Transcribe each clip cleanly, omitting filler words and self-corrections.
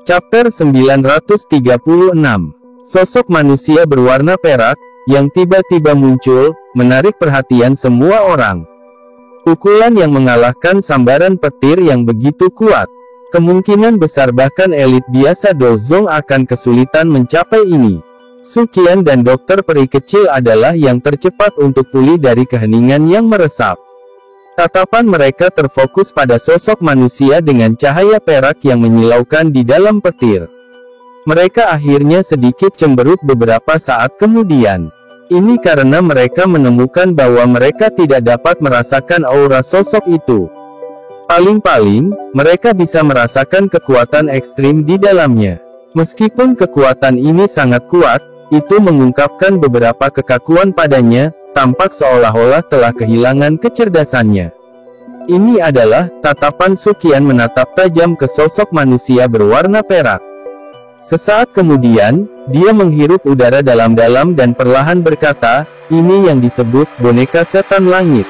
Chapter 936. Sosok manusia berwarna perak, yang tiba-tiba muncul, menarik perhatian semua orang. Pukulan yang mengalahkan sambaran petir yang begitu kuat. Kemungkinan besar bahkan elit biasa Dozong akan kesulitan mencapai ini. Su Qian dan dokter peri kecil adalah yang tercepat untuk pulih dari keheningan yang meresap. Tatapan mereka terfokus pada sosok manusia dengan cahaya perak yang menyilaukan di dalam petir. Mereka akhirnya sedikit cemberut beberapa saat kemudian. Ini karena mereka menemukan bahwa mereka tidak dapat merasakan aura sosok itu. Paling-paling, mereka bisa merasakan kekuatan ekstrim di dalamnya. Meskipun kekuatan ini sangat kuat, itu mengungkapkan beberapa kekakuan padanya, tampak seolah-olah telah kehilangan kecerdasannya. Ini adalah tatapan Su Qian menatap tajam ke sosok manusia berwarna perak. Sesaat kemudian, dia menghirup udara dalam-dalam dan perlahan berkata, "Ini yang disebut boneka setan langit."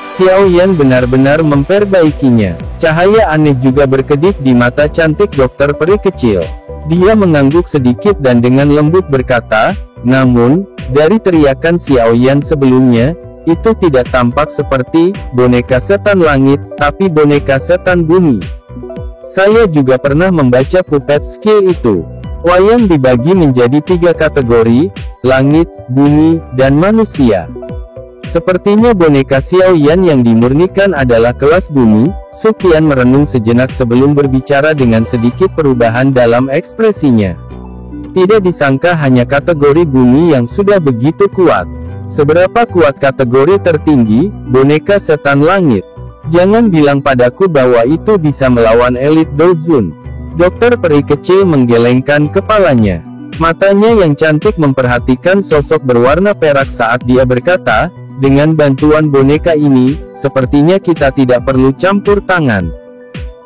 Xiao Yan benar-benar memperbaikinya. Cahaya aneh juga berkedip di mata cantik dokter peri kecil. Dia mengangguk sedikit dan dengan lembut berkata, "Namun, dari teriakan Xiao Yan sebelumnya, itu tidak tampak seperti boneka setan langit, tapi boneka setan bumi." Saya juga pernah membaca puppet skill itu. Wayang dibagi menjadi 3 kategori, langit, bumi, dan manusia. Sepertinya boneka Xiao Yan yang dimurnikan adalah kelas bumi. Su Qian merenung sejenak sebelum berbicara dengan sedikit perubahan dalam ekspresinya. Tidak disangka hanya kategori bumi yang sudah begitu kuat. Seberapa kuat kategori tertinggi, boneka setan langit? Jangan bilang padaku bahwa itu bisa melawan elit Dozun. Dokter peri kecil menggelengkan kepalanya. Matanya yang cantik memperhatikan sosok berwarna perak saat dia berkata, "Dengan bantuan boneka ini, sepertinya kita tidak perlu campur tangan."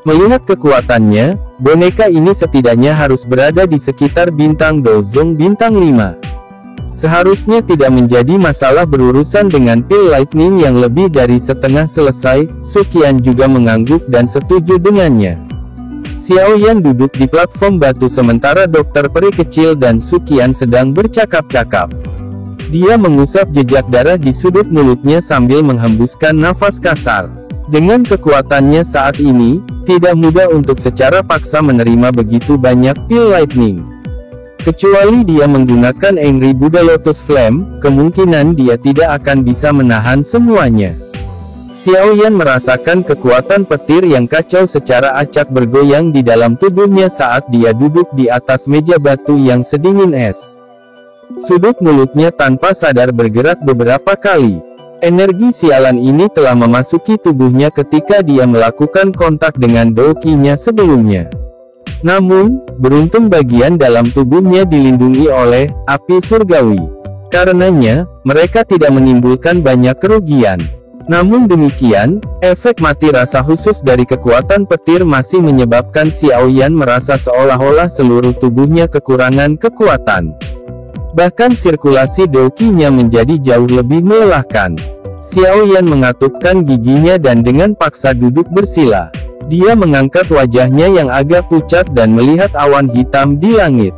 Melihat kekuatannya, boneka ini setidaknya harus berada di sekitar bintang Dozong bintang 5. Seharusnya tidak menjadi masalah berurusan dengan pil lightning yang lebih dari setengah selesai. Su Qian juga mengangguk dan setuju dengannya. Xiao Yan duduk di platform batu sementara dokter peri kecil dan Su Qian sedang bercakap-cakap. Dia mengusap jejak darah di sudut mulutnya sambil menghembuskan nafas kasar. Dengan kekuatannya saat ini, tidak mudah untuk secara paksa menerima begitu banyak pil lightning. Kecuali dia menggunakan Angry Buddha Lotus Flame, kemungkinan dia tidak akan bisa menahan semuanya. Xiao Yan merasakan kekuatan petir yang kacau secara acak bergoyang di dalam tubuhnya saat dia duduk di atas meja batu yang sedingin es. Sudut mulutnya tanpa sadar bergerak beberapa kali. Energi sialan ini telah memasuki tubuhnya ketika dia melakukan kontak dengan Douki-nya sebelumnya. Namun, beruntung bagian dalam tubuhnya dilindungi oleh api surgawi. Karenanya, mereka tidak menimbulkan banyak kerugian. Namun demikian, efek mati rasa khusus dari kekuatan petir masih menyebabkan Xiao Yan merasa seolah-olah seluruh tubuhnya kekurangan kekuatan. Bahkan sirkulasi Douki-nya menjadi jauh lebih melelahkan. Xiao Yan mengatupkan giginya dan dengan paksa duduk bersila. Dia mengangkat wajahnya yang agak pucat dan melihat awan hitam di langit.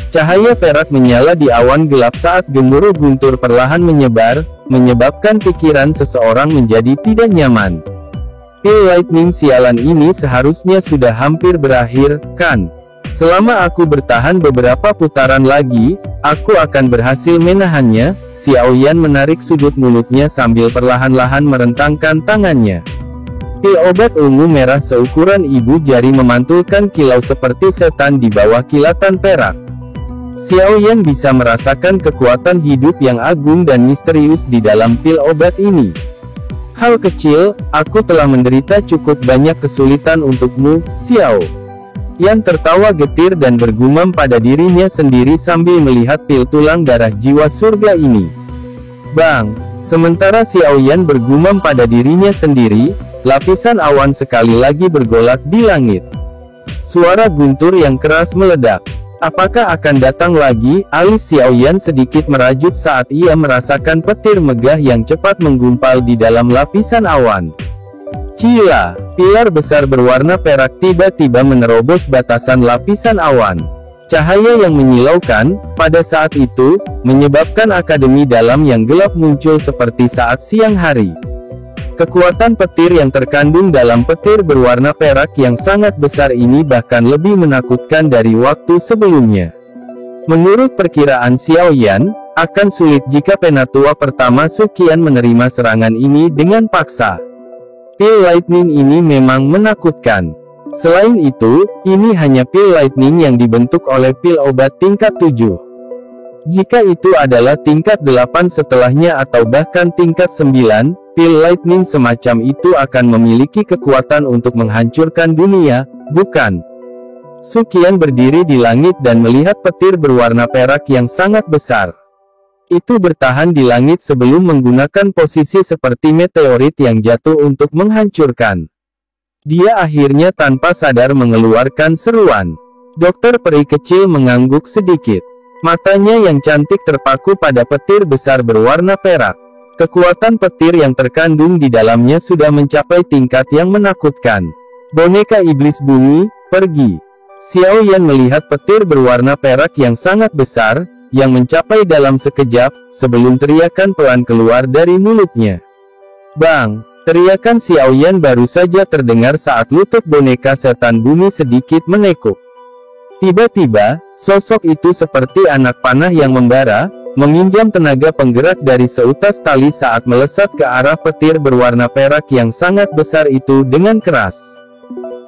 Cahaya perak menyala di awan gelap saat gemuruh guntur perlahan menyebar, menyebabkan pikiran seseorang menjadi tidak nyaman. Pil lightning sialan ini seharusnya sudah hampir berakhir, kan? Selama aku bertahan beberapa putaran lagi, aku akan berhasil menahannya. Xiao Yan menarik sudut mulutnya sambil perlahan-lahan merentangkan tangannya. Pil obat ungu merah seukuran ibu jari memantulkan kilau seperti setan di bawah kilatan perak. Xiao Yan bisa merasakan kekuatan hidup yang agung dan misterius di dalam pil obat ini. "Hal kecil, aku telah menderita cukup banyak kesulitan untukmu, Xiao." Yan tertawa getir dan bergumam pada dirinya sendiri sambil melihat pil tulang darah jiwa surga ini. Bang! Sementara Xiao Yan bergumam pada dirinya sendiri, lapisan awan sekali lagi bergolak di langit. Suara guntur yang keras meledak. Apakah akan datang lagi? Alis Xiao Yan sedikit merajut saat ia merasakan petir megah yang cepat menggumpal di dalam lapisan awan. Cila, pilar besar berwarna perak tiba-tiba menerobos batasan lapisan awan. Cahaya yang menyilaukan, pada saat itu, menyebabkan akademi dalam yang gelap muncul seperti saat siang hari. Kekuatan petir yang terkandung dalam petir berwarna perak yang sangat besar ini bahkan lebih menakutkan dari waktu sebelumnya. Menurut perkiraan Xiao Yan, akan sulit jika penatua pertama Su Qian menerima serangan ini dengan paksa. Pil lightning ini memang menakutkan. Selain itu, ini hanya pil lightning yang dibentuk oleh pil obat tingkat 7. Jika itu adalah tingkat 8 setelahnya atau bahkan tingkat 9, pil lightning semacam itu akan memiliki kekuatan untuk menghancurkan dunia, bukan? Su Qian berdiri di langit dan melihat petir berwarna perak yang sangat besar. Itu bertahan di langit sebelum menggunakan posisi seperti meteorit yang jatuh untuk menghancurkan. Dia akhirnya tanpa sadar mengeluarkan seruan. Dokter peri kecil mengangguk sedikit. Matanya yang cantik terpaku pada petir besar berwarna perak. Kekuatan petir yang terkandung di dalamnya sudah mencapai tingkat yang menakutkan. Boneka iblis bumi, pergi. Xiao Yan melihat petir berwarna perak yang sangat besar, yang mencapai dalam sekejap, sebelum teriakan pelan keluar dari mulutnya. Bang! Teriakan Xiao Yan baru saja terdengar saat lutut boneka setan bumi sedikit menekuk. Tiba-tiba, sosok itu seperti anak panah yang membara, meminjam tenaga penggerak dari seutas tali saat melesat ke arah petir berwarna perak yang sangat besar itu dengan keras.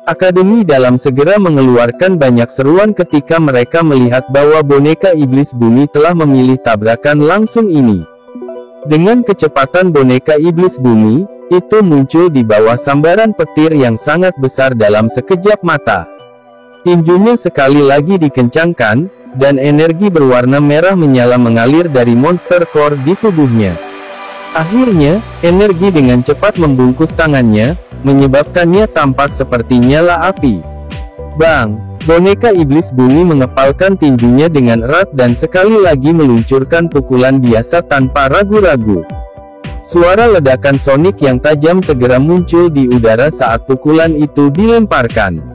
Akademi dalam segera mengeluarkan banyak seruan ketika mereka melihat bahwa boneka iblis bumi telah memilih tabrakan langsung ini. Dengan kecepatan boneka iblis bumi, itu muncul di bawah sambaran petir yang sangat besar dalam sekejap mata. Tinjunya sekali lagi dikencangkan, dan energi berwarna merah menyala mengalir dari monster core di tubuhnya. Akhirnya, energi dengan cepat membungkus tangannya, menyebabkannya tampak seperti nyala api. Bang! Boneka iblis bumi mengepalkan tinjunya dengan erat dan sekali lagi meluncurkan pukulan biasa tanpa ragu-ragu. Suara ledakan sonik yang tajam segera muncul di udara saat pukulan itu dilemparkan.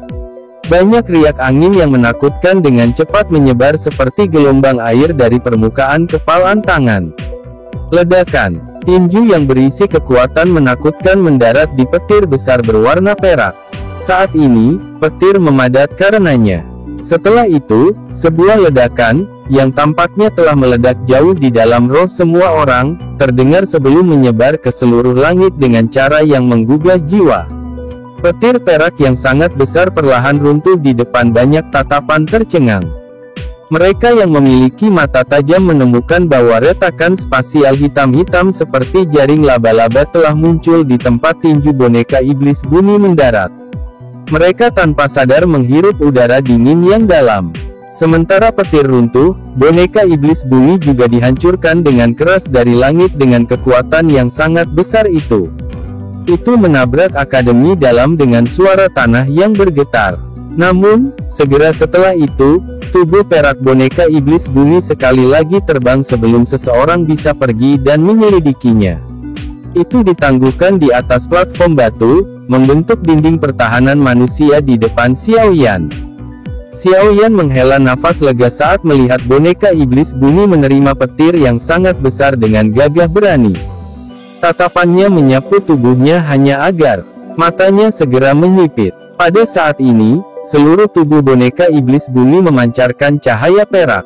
Banyak riak angin yang menakutkan dengan cepat menyebar seperti gelombang air dari permukaan kepalan tangan. Ledakan tinju yang berisi kekuatan menakutkan mendarat di petir besar berwarna perak. Saat ini, petir memadat karenanya. Setelah itu, sebuah ledakan, yang tampaknya telah meledak jauh di dalam roh semua orang, terdengar sebelum menyebar ke seluruh langit dengan cara yang menggugah jiwa. Petir perak yang sangat besar perlahan runtuh di depan banyak tatapan tercengang. Mereka yang memiliki mata tajam menemukan bahwa retakan spasial hitam-hitam seperti jaring laba-laba telah muncul di tempat tinju boneka iblis bumi mendarat. Mereka tanpa sadar menghirup udara dingin yang dalam. Sementara petir runtuh, boneka iblis bumi juga dihancurkan dengan keras dari langit dengan kekuatan yang sangat besar itu. Itu menabrak akademi dalam dengan suara tanah yang bergetar. Namun, segera setelah itu, tubuh perak boneka iblis bumi sekali lagi terbang sebelum seseorang bisa pergi dan menyelidikinya. Itu ditangguhkan di atas platform batu, membentuk dinding pertahanan manusia di depan Xiao Yan. Xiao Yan menghela nafas lega saat melihat boneka iblis bumi menerima petir yang sangat besar dengan gagah berani. Tatapannya menyapu tubuhnya hanya agar matanya segera menyipit. Pada saat ini, seluruh tubuh boneka iblis bumi memancarkan cahaya perak.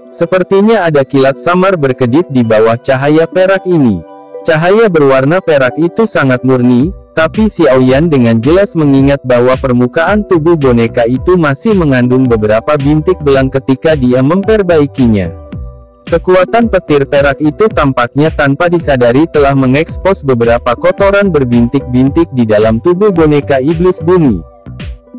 Sepertinya ada kilat samar berkedip di bawah cahaya perak ini. Cahaya berwarna perak itu sangat murni, tapi Xiao Yan dengan jelas mengingat bahwa permukaan tubuh boneka itu masih mengandung beberapa bintik belang ketika dia memperbaikinya. Kekuatan petir perak itu tampaknya tanpa disadari telah mengekspos beberapa kotoran berbintik-bintik di dalam tubuh boneka iblis bumi.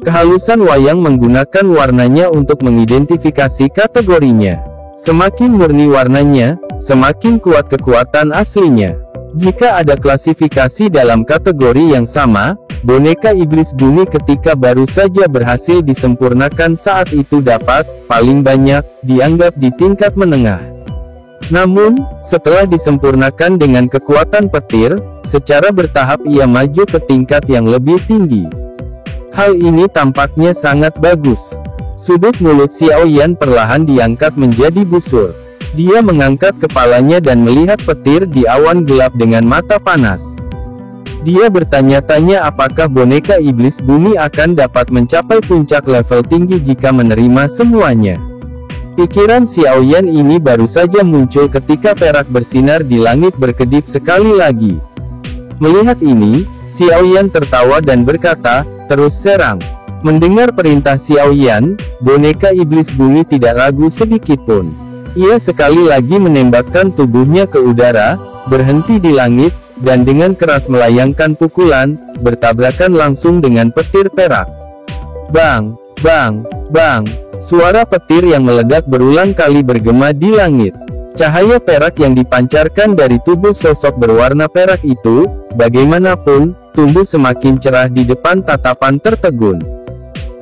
Kehalusan wayang menggunakan warnanya untuk mengidentifikasi kategorinya. Semakin murni warnanya, semakin kuat kekuatan aslinya. Jika ada klasifikasi dalam kategori yang sama, boneka iblis bumi ketika baru saja berhasil disempurnakan saat itu dapat, paling banyak, dianggap di tingkat menengah. Namun, setelah disempurnakan dengan kekuatan petir, secara bertahap ia maju ke tingkat yang lebih tinggi. Hal ini tampaknya sangat bagus. Sudut mulut Xiao Yan perlahan diangkat menjadi busur. Dia mengangkat kepalanya dan melihat petir di awan gelap dengan mata panas. Dia bertanya-tanya apakah boneka iblis bumi akan dapat mencapai puncak level tinggi jika menerima semuanya. Pikiran Xiao Yan ini baru saja muncul ketika perak bersinar di langit berkedip sekali lagi. Melihat ini, Xiao Yan tertawa dan berkata, "Terus serang." Mendengar perintah Xiao Yan, boneka iblis bumi tidak ragu sedikitpun. Ia sekali lagi menembakkan tubuhnya ke udara, berhenti di langit, dan dengan keras melayangkan pukulan, bertabrakan langsung dengan petir perak. Bang! Bang! Bang! Suara petir yang meledak berulang kali bergema di langit. Cahaya perak yang dipancarkan dari tubuh sosok berwarna perak itu, bagaimanapun, tumbuh semakin cerah di depan tatapan tertegun.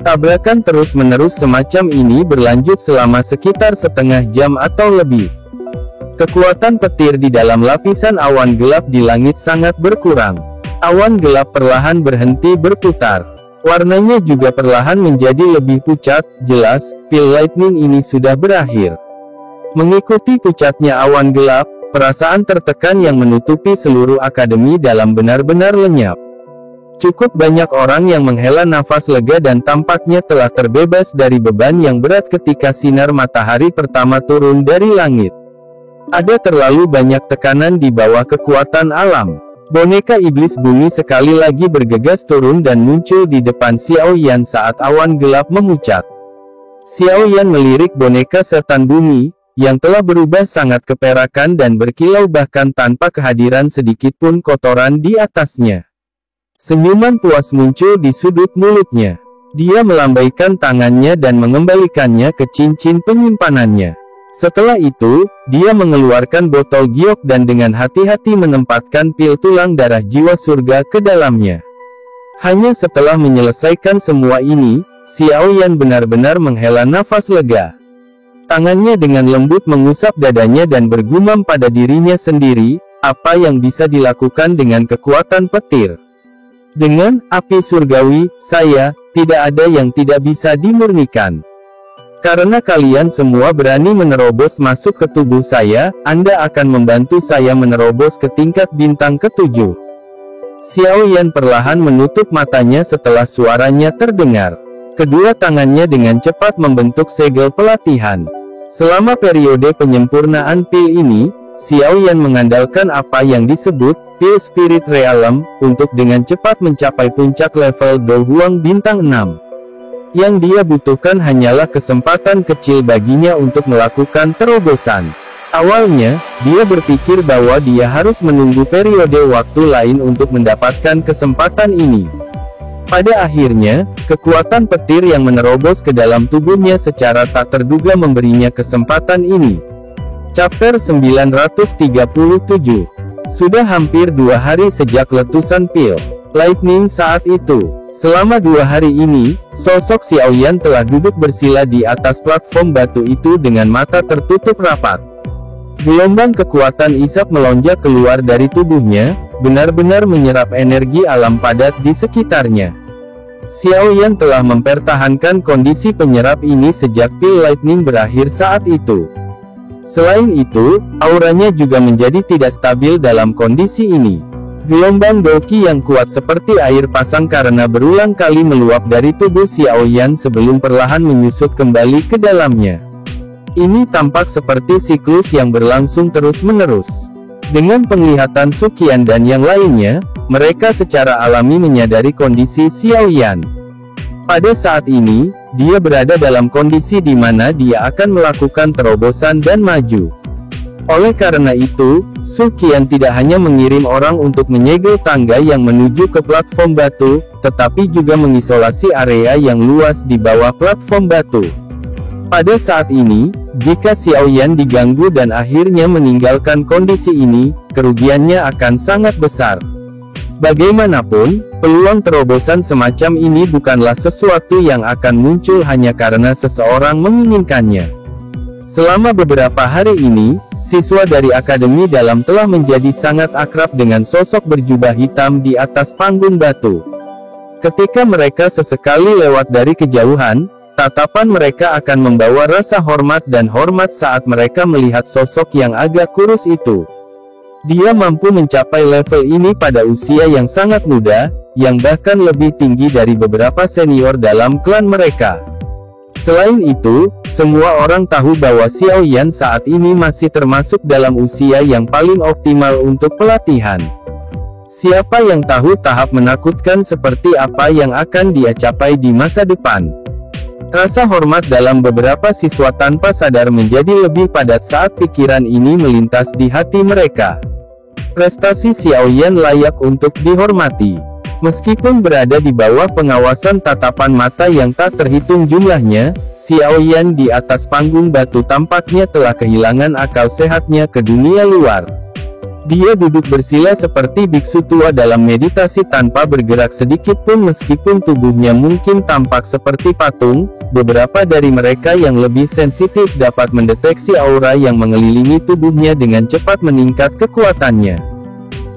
Tabrakan terus-menerus semacam ini berlanjut selama sekitar setengah jam atau lebih. Kekuatan petir di dalam lapisan awan gelap di langit sangat berkurang. Awan gelap perlahan berhenti berputar. Warnanya juga perlahan menjadi lebih pucat. Jelas, pil lightning ini sudah berakhir. Mengikuti pucatnya awan gelap, perasaan tertekan yang menutupi seluruh akademi dalam benar-benar lenyap. Cukup banyak orang yang menghela nafas lega dan tampaknya telah terbebas dari beban yang berat ketika sinar matahari pertama turun dari langit. Ada terlalu banyak tekanan di bawah kekuatan alam. Boneka iblis bumi sekali lagi bergegas turun dan muncul di depan Xiao Yan saat awan gelap memucat. Xiao Yan melirik boneka setan bumi, yang telah berubah sangat keperakan dan berkilau bahkan tanpa kehadiran sedikitpun kotoran di atasnya. Senyuman puas muncul di sudut mulutnya. Dia melambaikan tangannya dan mengembalikannya ke cincin penyimpanannya. Setelah itu, dia mengeluarkan botol giok dan dengan hati-hati menempatkan pil tulang darah jiwa surga ke dalamnya. Hanya setelah menyelesaikan semua ini, Xiao Yan benar-benar menghela nafas lega. Tangannya dengan lembut mengusap dadanya dan bergumam pada dirinya sendiri, apa yang bisa dilakukan dengan kekuatan petir. Dengan api surgawi, saya, tidak ada yang tidak bisa dimurnikan. Karena kalian semua berani menerobos masuk ke tubuh saya, Anda akan membantu saya menerobos ke tingkat bintang ke-7. Xiao Yan perlahan menutup matanya setelah suaranya terdengar. Kedua tangannya dengan cepat membentuk segel pelatihan. Selama periode penyempurnaan pil ini, Xiao Yan mengandalkan apa yang disebut pil Spirit Realm, untuk dengan cepat mencapai puncak level Do Huang bintang 6. Yang dia butuhkan hanyalah kesempatan kecil baginya untuk melakukan terobosan. Awalnya, dia berpikir bahwa dia harus menunggu periode waktu lain untuk mendapatkan kesempatan ini. Pada akhirnya, kekuatan petir yang menerobos ke dalam tubuhnya secara tak terduga memberinya kesempatan ini. Chapter 937. Sudah hampir 2 hari sejak letusan pil lightning saat itu. Selama 2 hari ini, sosok Xiao Yan telah duduk bersila di atas platform batu itu dengan mata tertutup rapat. Gelombang kekuatan isap melonjak keluar dari tubuhnya, benar-benar menyerap energi alam padat di sekitarnya. Xiao Yan telah mempertahankan kondisi penyerap ini sejak pil lightning berakhir saat itu. Selain itu, auranya juga menjadi tidak stabil dalam kondisi ini. Gelombang doki yang kuat seperti air pasang karena berulang kali meluap dari tubuh Xiao Yan sebelum perlahan menyusut kembali ke dalamnya. Ini tampak seperti siklus yang berlangsung terus-menerus. Dengan penglihatan Suqian dan yang lainnya, mereka secara alami menyadari kondisi Xiao Yan. Pada saat ini, dia berada dalam kondisi di mana dia akan melakukan terobosan dan maju. Oleh karena itu, Suqian tidak hanya mengirim orang untuk menyegel tangga yang menuju ke platform batu, tetapi juga mengisolasi area yang luas di bawah platform batu. Pada saat ini, jika Xiao Yan diganggu dan akhirnya meninggalkan kondisi ini, kerugiannya akan sangat besar. Bagaimanapun, peluang terobosan semacam ini bukanlah sesuatu yang akan muncul hanya karena seseorang menginginkannya. Selama beberapa hari ini, siswa dari Akademi Dalam telah menjadi sangat akrab dengan sosok berjubah hitam di atas panggung batu. Ketika mereka sesekali lewat dari kejauhan, tatapan mereka akan membawa rasa hormat dan hormat saat mereka melihat sosok yang agak kurus itu. Dia mampu mencapai level ini pada usia yang sangat muda, yang bahkan lebih tinggi dari beberapa senior dalam klan mereka. Selain itu, semua orang tahu bahwa Xiao Yan saat ini masih termasuk dalam usia yang paling optimal untuk pelatihan. Siapa yang tahu tahap menakutkan seperti apa yang akan dia capai di masa depan. Rasa hormat dalam beberapa siswa tanpa sadar menjadi lebih padat saat pikiran ini melintas di hati mereka. Prestasi Xiao Yan layak untuk dihormati. Meskipun berada di bawah pengawasan tatapan mata yang tak terhitung jumlahnya, Xiao Yan di atas panggung batu tampaknya telah kehilangan akal sehatnya ke dunia luar. Dia duduk bersila seperti biksu tua dalam meditasi tanpa bergerak sedikit pun meskipun tubuhnya mungkin tampak seperti patung. Beberapa dari mereka yang lebih sensitif dapat mendeteksi aura yang mengelilingi tubuhnya dengan cepat meningkat kekuatannya.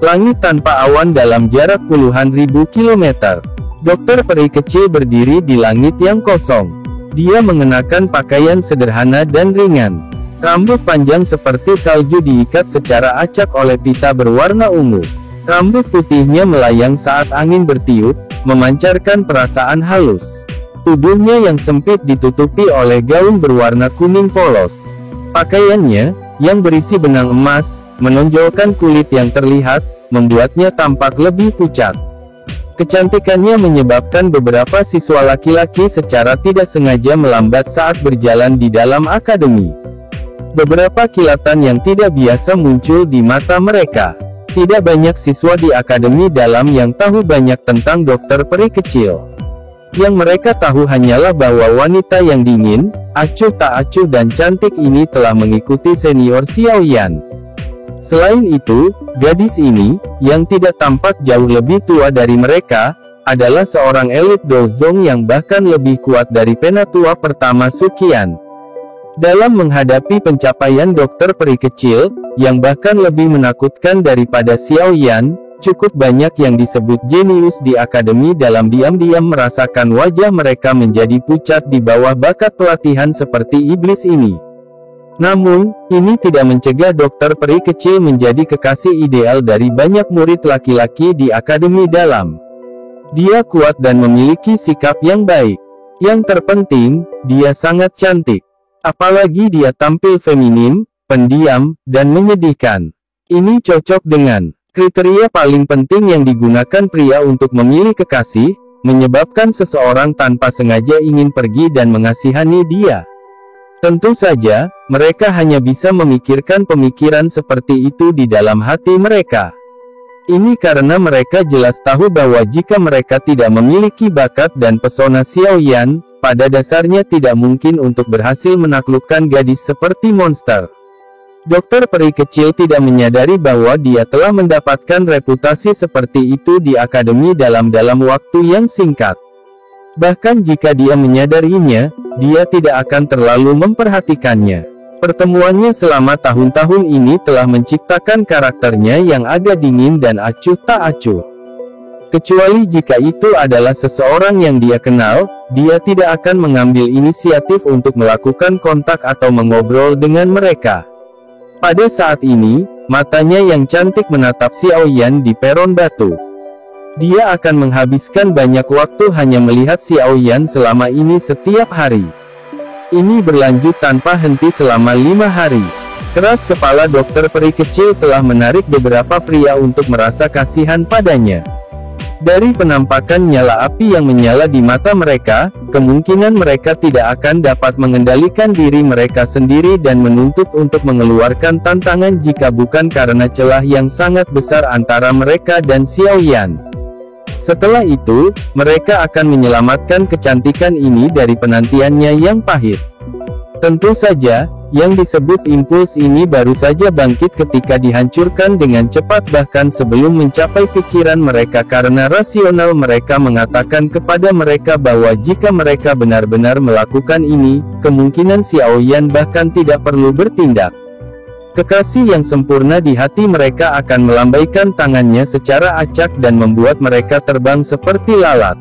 Langit tanpa awan dalam jarak puluhan ribu kilometer. Dokter peri kecil berdiri di langit yang kosong. Dia mengenakan pakaian sederhana dan ringan. Rambut panjang seperti salju diikat secara acak oleh pita berwarna ungu. Rambut putihnya melayang saat angin bertiup, memancarkan perasaan halus. Tubuhnya yang sempit ditutupi oleh gaun berwarna kuning polos. Pakaiannya, yang berisi benang emas, menonjolkan kulit yang terlihat, membuatnya tampak lebih pucat. Kecantikannya menyebabkan beberapa siswa laki-laki secara tidak sengaja melambat saat berjalan di dalam akademi. Beberapa kilatan yang tidak biasa muncul di mata mereka. Tidak banyak siswa di Akademi Dalam yang tahu banyak tentang dokter peri kecil. Yang mereka tahu hanyalah bahwa wanita yang dingin, acuh tak acuh dan cantik ini telah mengikuti senior Xiao Yan. Selain itu, gadis ini, yang tidak tampak jauh lebih tua dari mereka, adalah seorang elit Dozong yang bahkan lebih kuat dari penatua pertama Suqian. Dalam menghadapi pencapaian dokter peri kecil, yang bahkan lebih menakutkan daripada Xiao Yan, cukup banyak yang disebut jenius di Akademi Dalam diam-diam merasakan wajah mereka menjadi pucat di bawah bakat pelatihan seperti iblis ini. Namun, ini tidak mencegah dokter peri kecil menjadi kekasih ideal dari banyak murid laki-laki di Akademi Dalam. Dia kuat dan memiliki sikap yang baik. Yang terpenting, dia sangat cantik. Apalagi dia tampil feminim, pendiam, dan menyedihkan. Ini cocok dengan kriteria paling penting yang digunakan pria untuk memilih kekasih, menyebabkan seseorang tanpa sengaja ingin pergi dan mengasihani dia. Tentu saja, mereka hanya bisa memikirkan pemikiran seperti itu di dalam hati mereka. Ini karena mereka jelas tahu bahwa jika mereka tidak memiliki bakat dan pesona Xiao Yan, pada dasarnya tidak mungkin untuk berhasil menaklukkan gadis seperti monster. Dokter peri kecil tidak menyadari bahwa dia telah mendapatkan reputasi seperti itu di Akademi dalam waktu yang singkat. Bahkan jika dia menyadarinya, dia tidak akan terlalu memperhatikannya. Pertemuannya selama tahun-tahun ini telah menciptakan karakternya yang agak dingin dan acuh tak acuh. Kecuali jika itu adalah seseorang yang dia kenal, dia tidak akan mengambil inisiatif untuk melakukan kontak atau mengobrol dengan mereka. Pada saat ini, matanya yang cantik menatap Xiao Yan di peron batu. Dia akan menghabiskan banyak waktu hanya melihat Xiao Yan selama ini setiap hari. Ini berlanjut tanpa henti selama 5 hari. Keras kepala dokter peri kecil telah menarik beberapa pria untuk merasa kasihan padanya. Dari penampakan nyala api yang menyala di mata mereka, kemungkinan mereka tidak akan dapat mengendalikan diri mereka sendiri dan menuntut untuk mengeluarkan tantangan jika bukan karena celah yang sangat besar antara mereka dan Xiao Yan. Setelah itu, mereka akan menyelamatkan kecantikan ini dari penantiannya yang pahit. Tentu saja, Yang disebut impuls ini baru saja bangkit ketika dihancurkan dengan cepat bahkan sebelum mencapai pikiran mereka karena rasional mereka mengatakan kepada mereka bahwa jika mereka benar-benar melakukan ini, kemungkinan Xiaoyan bahkan tidak perlu bertindak. Kekasih yang sempurna di hati mereka akan melambaikan tangannya secara acak dan membuat mereka terbang seperti lalat.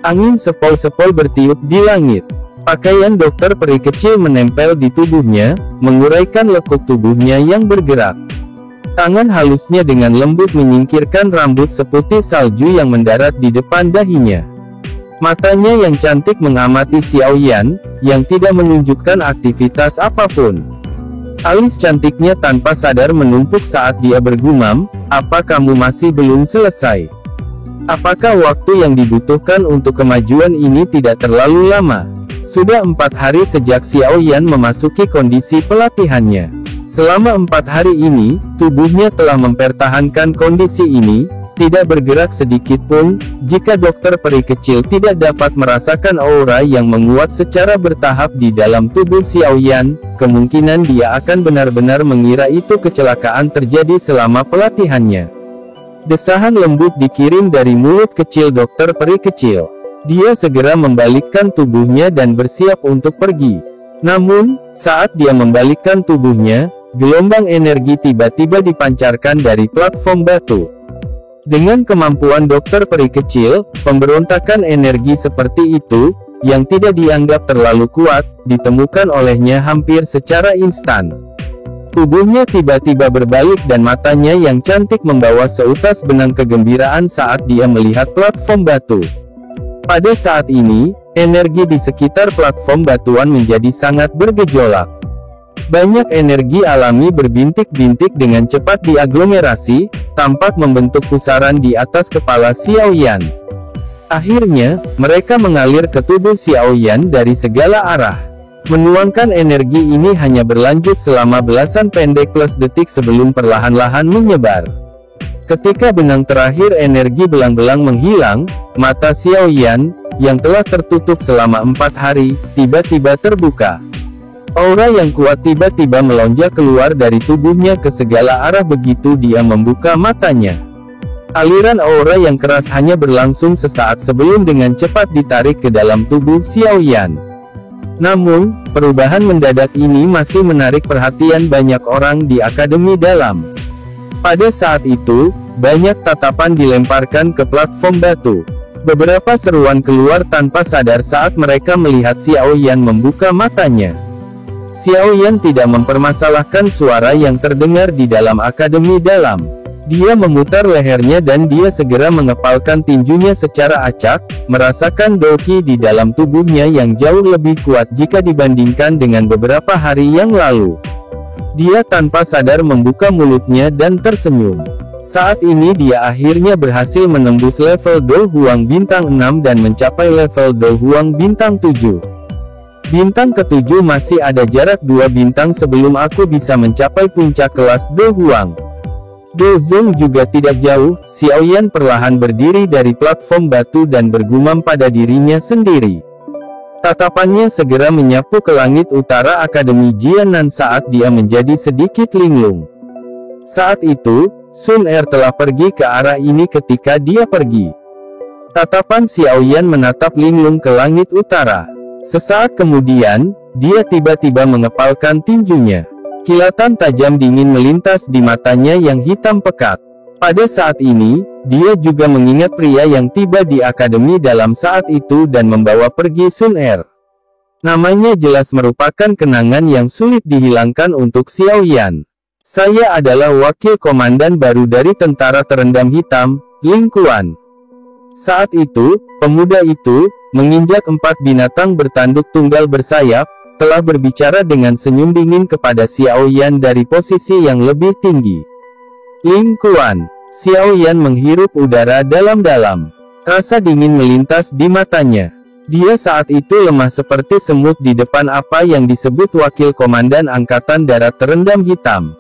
Angin sepol-sepol bertiup di langit. Pakaian dokter peri kecil menempel di tubuhnya, menguraikan lekuk tubuhnya yang bergerak. Tangan halusnya dengan lembut menyingkirkan rambut seputih salju yang mendarat di depan dahinya. Matanya yang cantik mengamati Xiaoyan, yang tidak menunjukkan aktivitas apapun. Alis cantiknya tanpa sadar menumpuk saat dia bergumam, "Apa kamu masih belum selesai? Apakah waktu yang dibutuhkan untuk kemajuan ini tidak terlalu lama?" Sudah 4 hari sejak Xiaoyan memasuki kondisi pelatihannya. Selama 4 hari ini, tubuhnya telah mempertahankan kondisi ini, tidak bergerak sedikit pun. Jika dokter peri kecil tidak dapat merasakan aura yang menguat secara bertahap di dalam tubuh Xiaoyan, kemungkinan dia akan benar-benar mengira itu kecelakaan terjadi selama pelatihannya. Desahan lembut dikirim dari mulut kecil dokter peri kecil. Dia segera membalikkan tubuhnya dan bersiap untuk pergi. Namun, saat dia membalikkan tubuhnya, gelombang energi tiba-tiba dipancarkan dari platform batu. Dengan kemampuan dokter peri kecil, pemberontakan energi seperti itu, yang tidak dianggap terlalu kuat, ditemukan olehnya hampir secara instan. Tubuhnya tiba-tiba berbalik dan matanya yang cantik membawa seutas benang kegembiraan saat dia melihat platform batu. Pada saat ini, energi di sekitar platform batuan menjadi sangat bergejolak. Banyak energi alami berbintik-bintik dengan cepat diaglomerasi, tampak membentuk pusaran di atas kepala Xiaoyan. Akhirnya, mereka mengalir ke tubuh Xiaoyan dari segala arah. Menuangkan energi ini hanya berlanjut selama belasan pendek plus detik sebelum perlahan-lahan menyebar. Ketika benang terakhir energi belang-belang menghilang, mata Xiaoyan, yang telah tertutup selama 4 hari, tiba-tiba terbuka. Aura yang kuat tiba-tiba melonjak keluar dari tubuhnya ke segala arah begitu dia membuka matanya. Aliran aura yang keras hanya berlangsung sesaat sebelum dengan cepat ditarik ke dalam tubuh Xiaoyan. Namun, perubahan mendadak ini masih menarik perhatian banyak orang di Akademi Dalam. Pada saat itu, banyak tatapan dilemparkan ke platform batu. Beberapa seruan keluar tanpa sadar saat mereka melihat Xiaoyan membuka matanya. Xiaoyan tidak mempermasalahkan suara yang terdengar di dalam Akademi Dalam. Dia memutar lehernya dan dia segera mengepalkan tinjunya secara acak, merasakan doki di dalam tubuhnya yang jauh lebih kuat jika dibandingkan dengan beberapa hari yang lalu. Dia tanpa sadar membuka mulutnya dan tersenyum. Saat ini dia akhirnya berhasil menembus level Do Huang bintang 6 dan mencapai level Do Huang bintang 7. Bintang ke-7 masih ada jarak 2 bintang sebelum aku bisa mencapai puncak kelas Do Huang. Do Zong juga tidak jauh. Xiaoyan perlahan berdiri dari platform batu dan bergumam pada dirinya sendiri. Tatapannya segera menyapu ke langit utara Akademi Jianan saat dia menjadi sedikit linglung. Saat itu, Sun Er telah pergi ke arah ini ketika dia pergi. Tatapan Xiaoyan menatap linglung ke langit utara. Sesaat kemudian, dia tiba-tiba mengepalkan tinjunya. Kilatan tajam dingin melintas di matanya yang hitam pekat. Pada saat ini, dia juga mengingat pria yang tiba di Akademi Dalam saat itu dan membawa pergi Sun Er. Namanya jelas merupakan kenangan yang sulit dihilangkan untuk Xiaoyan. Saya adalah wakil komandan baru dari tentara terendam hitam, Ling Kuan. Saat itu, pemuda itu, menginjak 4 binatang bertanduk tunggal bersayap, telah berbicara dengan senyum dingin kepada Xiaoyan dari posisi yang lebih tinggi. Ling Kuan. Xiaoyan menghirup udara dalam-dalam. Rasa dingin melintas di matanya. Dia saat itu lemah seperti semut di depan apa yang disebut wakil komandan angkatan darat terendam hitam.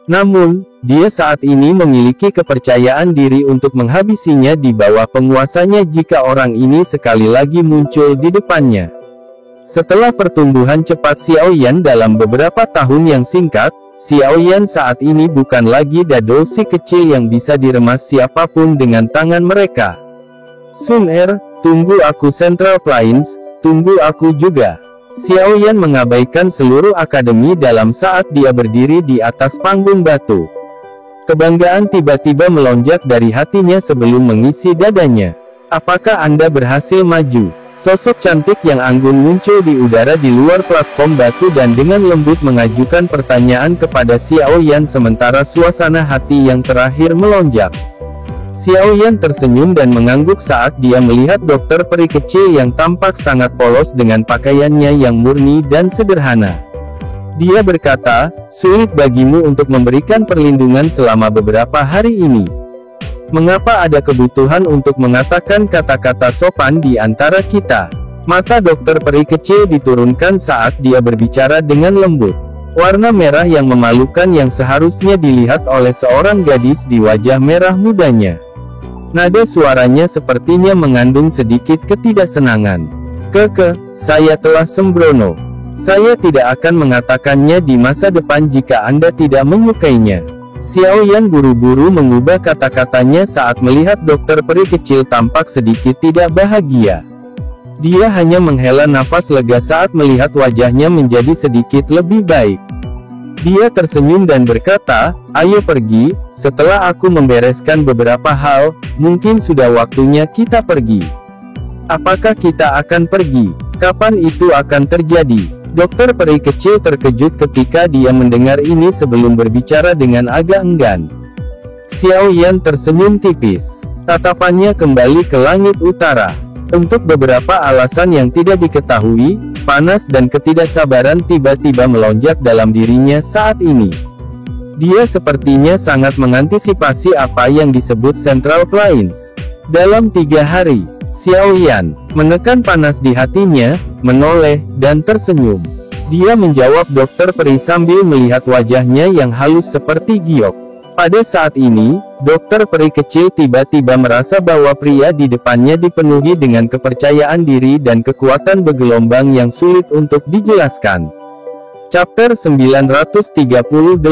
Namun, dia saat ini memiliki kepercayaan diri untuk menghabisinya di bawah penguasanya jika orang ini sekali lagi muncul di depannya. Setelah pertumbuhan cepat Xiao Yan dalam beberapa tahun yang singkat, Xiao Yan saat ini bukan lagi dado si kecil yang bisa diremas siapapun dengan tangan mereka. Sun tunggu aku. Central Plains, tunggu aku juga. Xiao Yan mengabaikan seluruh akademi dalam saat dia berdiri di atas panggung batu. Kebanggaan tiba-tiba melonjak dari hatinya sebelum mengisi dadanya. Apakah Anda berhasil maju? Sosok cantik yang anggun muncul di udara di luar platform batu dan dengan lembut mengajukan pertanyaan kepada Xiao Yan sementara suasana hati yang terakhir melonjak. Xiao Yan tersenyum dan mengangguk saat dia melihat dokter peri kecil yang tampak sangat polos dengan pakaiannya yang murni dan sederhana. Dia berkata, sulit bagimu untuk memberikan perlindungan selama beberapa hari ini. Mengapa ada kebutuhan untuk mengatakan kata-kata sopan di antara kita? Mata dokter peri kecil diturunkan saat dia berbicara dengan lembut. Warna merah yang memalukan yang seharusnya dilihat oleh seorang gadis di wajah merah mudanya. Nada suaranya sepertinya mengandung sedikit ketidaksenangan. Saya telah sembrono. Saya tidak akan mengatakannya di masa depan jika Anda tidak menyukainya. Xiao Yan buru-buru mengubah kata-katanya saat melihat dokter peri kecil tampak sedikit tidak bahagia. Dia hanya menghela nafas lega saat melihat wajahnya menjadi sedikit lebih baik. Dia tersenyum dan berkata, ayo pergi, setelah aku membereskan beberapa hal, mungkin sudah waktunya kita pergi. Apakah kita akan pergi? Kapan itu akan terjadi? Dokter peri kecil terkejut ketika dia mendengar ini sebelum berbicara dengan agak enggan. Xiao Yan tersenyum tipis. Tatapannya kembali ke langit utara. Untuk beberapa alasan yang tidak diketahui, panas dan ketidaksabaran tiba-tiba melonjak dalam dirinya saat ini. Dia sepertinya sangat mengantisipasi apa yang disebut Central Plains. Dalam 3 hari, Xiao Yan menekan panas di hatinya, menoleh, dan tersenyum. Dia menjawab dokter peri sambil melihat wajahnya yang halus seperti giok. Pada saat ini, dokter peri kecil tiba-tiba merasa bahwa pria di depannya dipenuhi dengan kepercayaan diri dan kekuatan bergelombang yang sulit untuk dijelaskan. Chapter 938.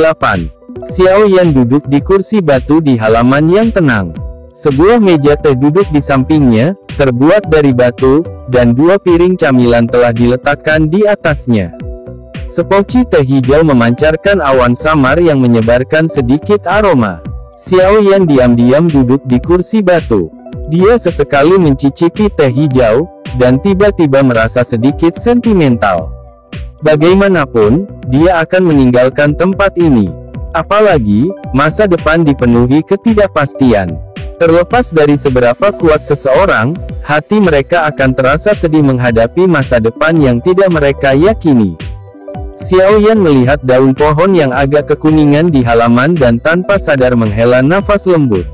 Xiao Yan duduk di kursi batu di halaman yang tenang. Sebuah meja teh duduk di sampingnya, terbuat dari batu, dan 2 piring camilan telah diletakkan di atasnya. Sepoci teh hijau memancarkan awan samar yang menyebarkan sedikit aroma. Xiao Yan diam-diam duduk di kursi batu. Dia sesekali mencicipi teh hijau, dan tiba-tiba merasa sedikit sentimental. Bagaimanapun, dia akan meninggalkan tempat ini. Apalagi, masa depan dipenuhi ketidakpastian. Terlepas dari seberapa kuat seseorang, hati mereka akan terasa sedih menghadapi masa depan yang tidak mereka yakini. Xiao Yan melihat daun pohon yang agak kekuningan di halaman dan tanpa sadar menghela nafas lembut.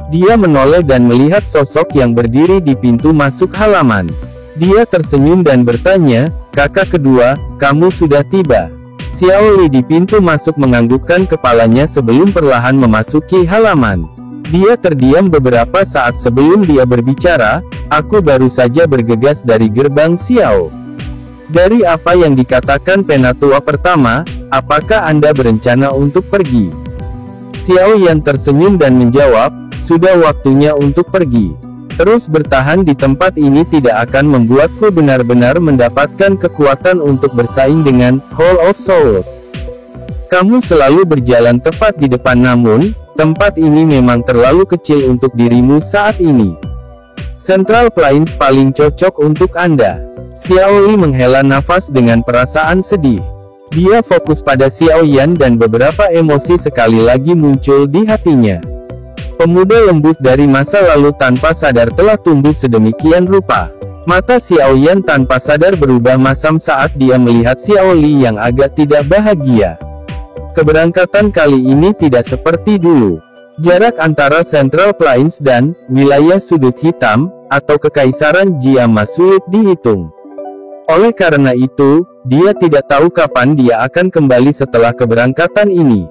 Dia menoleh dan melihat sosok yang berdiri di pintu masuk halaman. Dia tersenyum dan bertanya, kakak kedua, kamu sudah tiba. Xiao Li di pintu masuk menganggukkan kepalanya sebelum perlahan memasuki halaman. Dia terdiam beberapa saat sebelum dia berbicara, aku baru saja bergegas dari gerbang Xiao. Dari apa yang dikatakan penatua pertama, apakah Anda berencana untuk pergi? Xiao Yan tersenyum dan menjawab, sudah waktunya untuk pergi. Terus bertahan di tempat ini tidak akan membuatku benar-benar mendapatkan kekuatan untuk bersaing dengan Hall of Souls. Kamu selalu berjalan tepat di depan namun, tempat ini memang terlalu kecil untuk dirimu saat ini. Central Plains paling cocok untuk Anda. Xiao Li menghela nafas dengan perasaan sedih. Dia fokus pada Xiao Yan dan beberapa emosi sekali lagi muncul di hatinya. Pemuda lembut dari masa lalu tanpa sadar telah tumbuh sedemikian rupa. Mata Xiao Yan tanpa sadar berubah masam saat dia melihat Xiao Li yang agak tidak bahagia. Keberangkatan kali ini tidak seperti dulu. Jarak antara Central Plains dan wilayah sudut hitam, atau kekaisaran Jiama sulit dihitung. Oleh karena itu, dia tidak tahu kapan dia akan kembali setelah keberangkatan ini.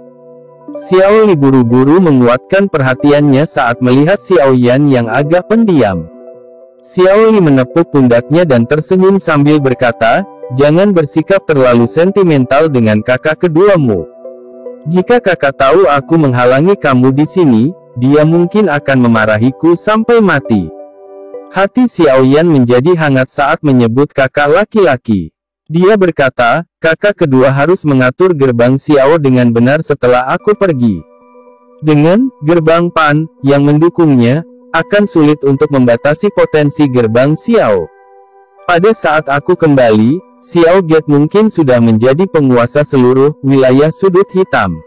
Xiao Li buru-buru menguatkan perhatiannya saat melihat Xiao Yan yang agak pendiam. Xiao Li menepuk pundaknya dan tersenyum sambil berkata, "Jangan bersikap terlalu sentimental dengan kakak keduamu. Jika kakak tahu aku menghalangi kamu di sini, dia mungkin akan memarahiku sampai mati." Hati Xiao Yan menjadi hangat saat menyebut kakak laki-laki. Dia berkata, "Kakak kedua harus mengatur gerbang Xiao dengan benar setelah aku pergi. Dengan gerbang Pan yang mendukungnya, akan sulit untuk membatasi potensi gerbang Xiao. Pada saat aku kembali, Xiao Gate mungkin sudah menjadi penguasa seluruh wilayah sudut hitam."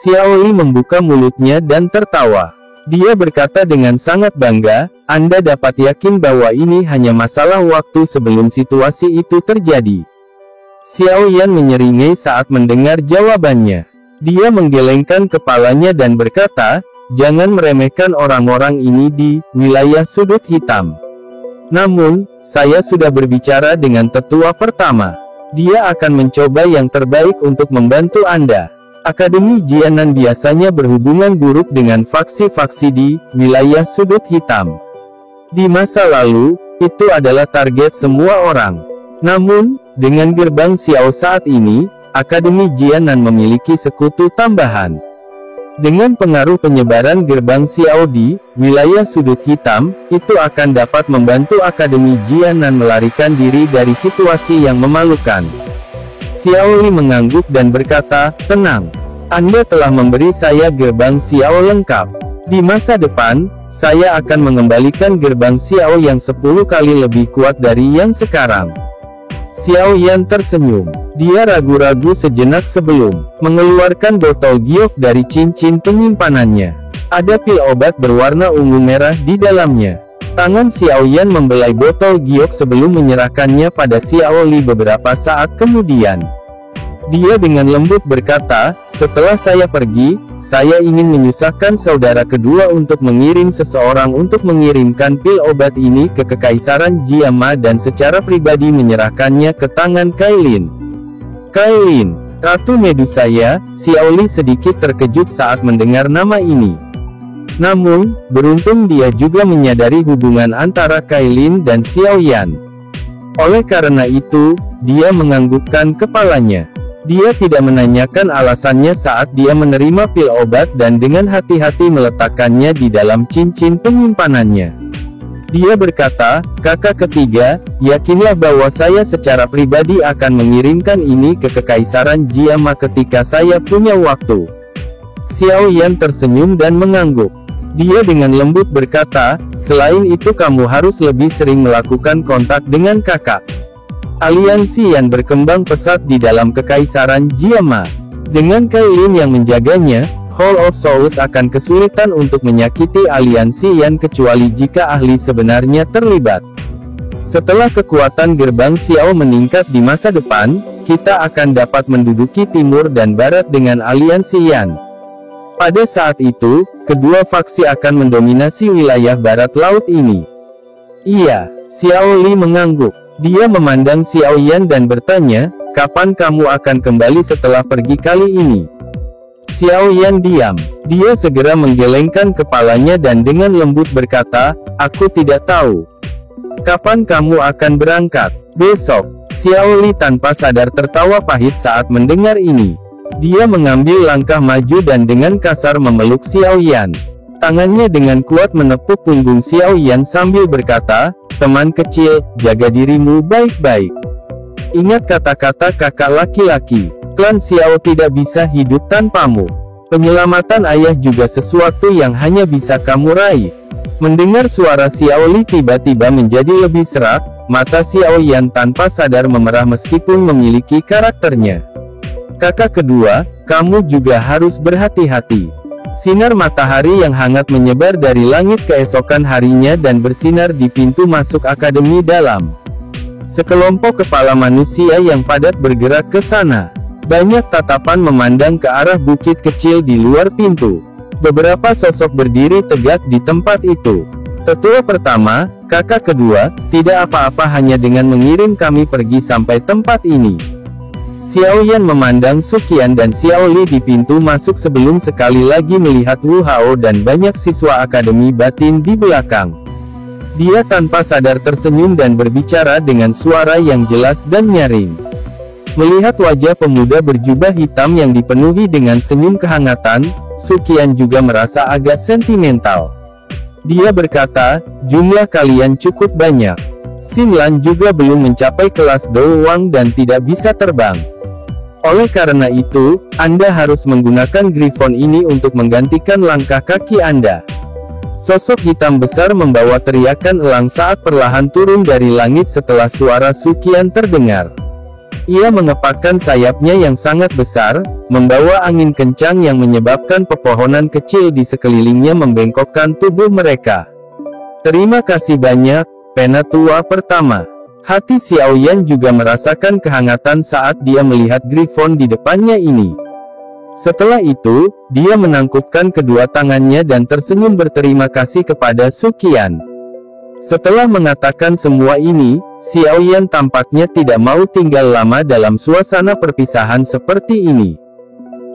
Xiao Li membuka mulutnya dan tertawa. Dia berkata dengan sangat bangga, "Anda dapat yakin bahwa ini hanya masalah waktu sebelum situasi itu terjadi." Xiao Yan menyeringai saat mendengar jawabannya. Dia menggelengkan kepalanya dan berkata, "Jangan meremehkan orang-orang ini di wilayah sudut hitam. Namun, saya sudah berbicara dengan tetua pertama. Dia akan mencoba yang terbaik untuk membantu Anda. Akademi Jianan biasanya berhubungan buruk dengan faksi-faksi di wilayah sudut hitam. Di masa lalu, itu adalah target semua orang. Namun, dengan gerbang Xiao saat ini, Akademi Jianan memiliki sekutu tambahan. Dengan pengaruh penyebaran gerbang Xiao di wilayah sudut hitam, itu akan dapat membantu Akademi Jianan melarikan diri dari situasi yang memalukan." Xiao Li mengangguk dan berkata, "Tenang. Anda telah memberi saya gerbang Xiao lengkap. Di masa depan, saya akan mengembalikan gerbang Xiao yang 10 kali lebih kuat dari yang sekarang." Xiao Yan tersenyum. Dia ragu-ragu sejenak sebelum mengeluarkan botol giok dari cincin penyimpanannya. Ada pil obat berwarna ungu merah di dalamnya. Tangan Xiao Yan membelai botol giok sebelum menyerahkannya pada Xiao Li beberapa saat kemudian. Dia dengan lembut berkata, "Setelah saya pergi, saya ingin menyusahkan saudara kedua untuk mengirim seseorang untuk mengirimkan pil obat ini ke Kekaisaran Jiama dan secara pribadi menyerahkannya ke tangan Kailin." "Kailin, Ratu Medusa ya?" Xiao Li sedikit terkejut saat mendengar nama ini. Namun, beruntung dia juga menyadari hubungan antara Kailin dan Xiao Yan. Oleh karena itu, dia menganggukkan kepalanya. Dia tidak menanyakan alasannya saat dia menerima pil obat dan dengan hati-hati meletakkannya di dalam cincin penyimpanannya. Dia berkata, "Kakak ketiga, yakinlah bahwa saya secara pribadi akan mengirimkan ini ke Kekaisaran Jiama ketika saya punya waktu." Xiao Yan tersenyum dan mengangguk. Dia dengan lembut berkata, "Selain itu kamu harus lebih sering melakukan kontak dengan kakak." Aliansi yang berkembang pesat di dalam Kekaisaran Jiama. Dengan Kailin yang menjaganya, Hall of Souls akan kesulitan untuk menyakiti aliansi Yan kecuali jika ahli sebenarnya terlibat. Setelah kekuatan gerbang Xiao meningkat di masa depan, kita akan dapat menduduki timur dan barat dengan aliansi Yan. Pada saat itu, kedua faksi akan mendominasi wilayah barat laut ini. Iya, Xiao Li mengangguk. Dia memandang Xiao Yan dan bertanya, "Kapan kamu akan kembali setelah pergi kali ini?" Xiao Yan diam. Dia segera menggelengkan kepalanya dan dengan lembut berkata, "Aku tidak tahu." "Kapan kamu akan berangkat?" "Besok." Xiao Li tanpa sadar tertawa pahit saat mendengar ini. Dia mengambil langkah maju dan dengan kasar memeluk Xiao Yan. Tangannya dengan kuat menepuk punggung Xiao Yan sambil berkata, "Teman kecil, jaga dirimu baik-baik. Ingat kata-kata kakak laki-laki, klan Xiao tidak bisa hidup tanpamu. Penyelamatan ayah juga sesuatu yang hanya bisa kamu raih." Mendengar suara Xiao Li tiba-tiba menjadi lebih serak, mata Xiao Yan tanpa sadar memerah meskipun memiliki karakternya. "Kakak kedua, kamu juga harus berhati-hati." Sinar matahari yang hangat menyebar dari langit keesokan harinya dan bersinar di pintu masuk akademi dalam. Sekelompok kepala manusia yang padat bergerak ke sana. Banyak tatapan memandang ke arah bukit kecil di luar pintu. Beberapa sosok berdiri tegak di tempat itu. Tetua pertama, kakak kedua, tidak apa-apa hanya dengan mengirim kami pergi sampai tempat ini. Xiao Yan memandang Suqian dan Xiao Li di pintu masuk sebelum sekali lagi melihat Wu Hao dan banyak siswa Akademi Batin di belakang. Dia tanpa sadar tersenyum dan berbicara dengan suara yang jelas dan nyaring. Melihat wajah pemuda berjubah hitam yang dipenuhi dengan senyum kehangatan, Suqian juga merasa agak sentimental. Dia berkata, jumlah kalian cukup banyak. Xinlan juga belum mencapai kelas Douwang dan tidak bisa terbang. Oleh karena itu, Anda harus menggunakan Griffon ini untuk menggantikan langkah kaki Anda. Sosok hitam besar membawa teriakan elang saat perlahan turun dari langit setelah suara Suqian terdengar. Ia mengepakkan sayapnya yang sangat besar, membawa angin kencang yang menyebabkan pepohonan kecil di sekelilingnya membengkokkan tubuh mereka. Terima kasih banyak, Penatua pertama. Hati Xiaoyan juga merasakan kehangatan saat dia melihat Griffon di depannya ini. Setelah itu, dia menangkupkan kedua tangannya dan tersenyum berterima kasih kepada Suqian. Setelah mengatakan semua ini, Xiaoyan tampaknya tidak mau tinggal lama dalam suasana perpisahan seperti ini.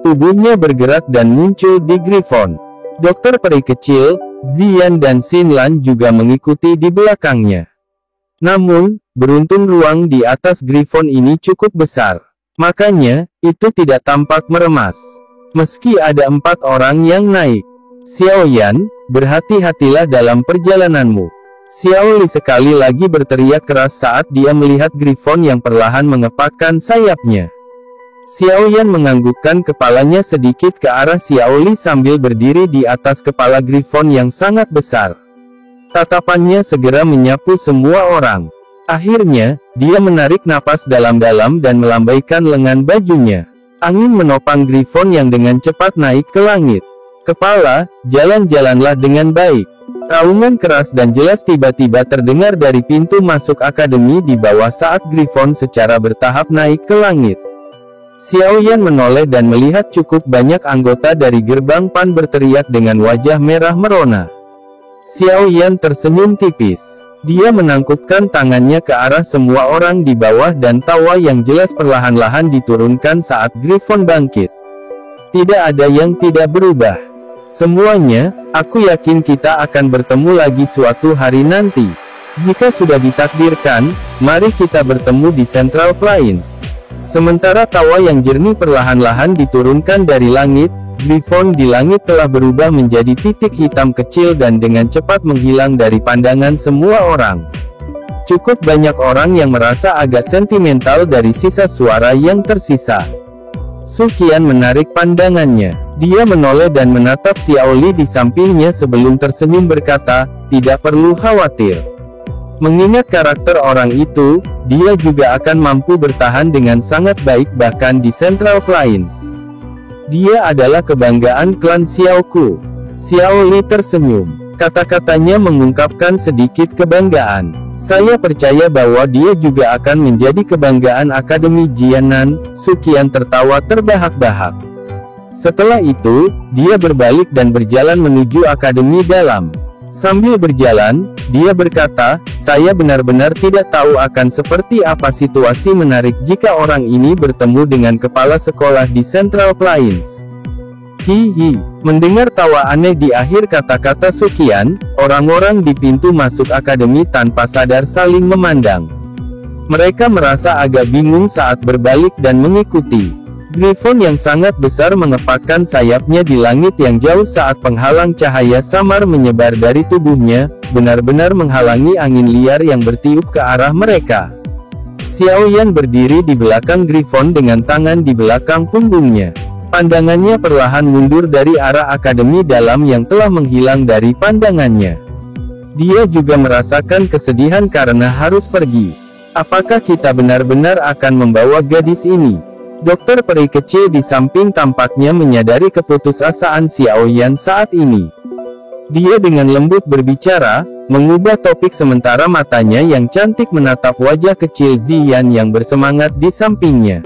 Tubuhnya bergerak dan muncul di Griffon. Dokter peri kecil, Ziyan dan Xinlan juga mengikuti di belakangnya. Namun, beruntung ruang di atas Griffon ini cukup besar. Makanya, itu tidak tampak meremas. Meski ada 4 orang yang naik. Xiaoyan, berhati-hatilah dalam perjalananmu. Xiao Li sekali lagi berteriak keras saat dia melihat Griffon yang perlahan mengepakkan sayapnya. Xiaoyan menganggukkan kepalanya sedikit ke arah Xiao Li sambil berdiri di atas kepala Griffon yang sangat besar. Tatapannya segera menyapu semua orang. Akhirnya, dia menarik napas dalam-dalam dan melambaikan lengan bajunya. Angin menopang Griffon yang dengan cepat naik ke langit. Kepala, jalan-jalanlah dengan baik. Raungan keras dan jelas tiba-tiba terdengar dari pintu masuk akademi di bawah saat Griffon secara bertahap naik ke langit. Xiaoyan menoleh dan melihat cukup banyak anggota dari gerbang Pan berteriak dengan wajah merah merona. Xiaoyan tersenyum tipis. Dia menangkupkan tangannya ke arah semua orang di bawah dan tawa yang jelas perlahan-lahan diturunkan saat Griffon bangkit. Tidak ada yang tidak berubah. Semuanya, aku yakin kita akan bertemu lagi suatu hari nanti. Jika sudah ditakdirkan, mari kita bertemu di Central Plains. Sementara tawa yang jernih perlahan-lahan diturunkan dari langit, Griffon di langit telah berubah menjadi titik hitam kecil dan dengan cepat menghilang dari pandangan semua orang. Cukup banyak orang yang merasa agak sentimental dari sisa suara yang tersisa. Suqian menarik pandangannya. Dia menoleh dan menatap Xiao Li di sampingnya sebelum tersenyum berkata, tidak perlu khawatir. Mengingat karakter orang itu, dia juga akan mampu bertahan dengan sangat baik bahkan di Central Plains. Dia adalah kebanggaan klan Xiaoku. Xiao Li tersenyum. Kata-katanya mengungkapkan sedikit kebanggaan. Saya percaya bahwa dia juga akan menjadi kebanggaan Akademi Jianan. Suqian tertawa terbahak-bahak. Setelah itu, dia berbalik dan berjalan menuju Akademi Dalam. Sambil berjalan, dia berkata, saya benar-benar tidak tahu akan seperti apa situasi menarik jika orang ini bertemu dengan kepala sekolah di Central Plains. Hihi, mendengar tawa aneh di akhir kata-kata Suqian, orang-orang di pintu masuk akademi tanpa sadar saling memandang. Mereka merasa agak bingung saat berbalik dan mengikuti. Griffon yang sangat besar mengepakkan sayapnya di langit yang jauh saat penghalang cahaya samar menyebar dari tubuhnya, benar-benar menghalangi angin liar yang bertiup ke arah mereka. Xiaoyan berdiri di belakang Griffon dengan tangan di belakang punggungnya. Pandangannya perlahan mundur dari arah Akademi Dalam yang telah menghilang dari pandangannya. Dia juga merasakan kesedihan karena harus pergi. Apakah kita benar-benar akan membawa gadis ini? Dokter peri kecil di samping tampaknya menyadari keputusasaan Xiaoyan saat ini. Dia dengan lembut berbicara, mengubah topik sementara matanya yang cantik menatap wajah kecil Ziyan yang bersemangat di sampingnya.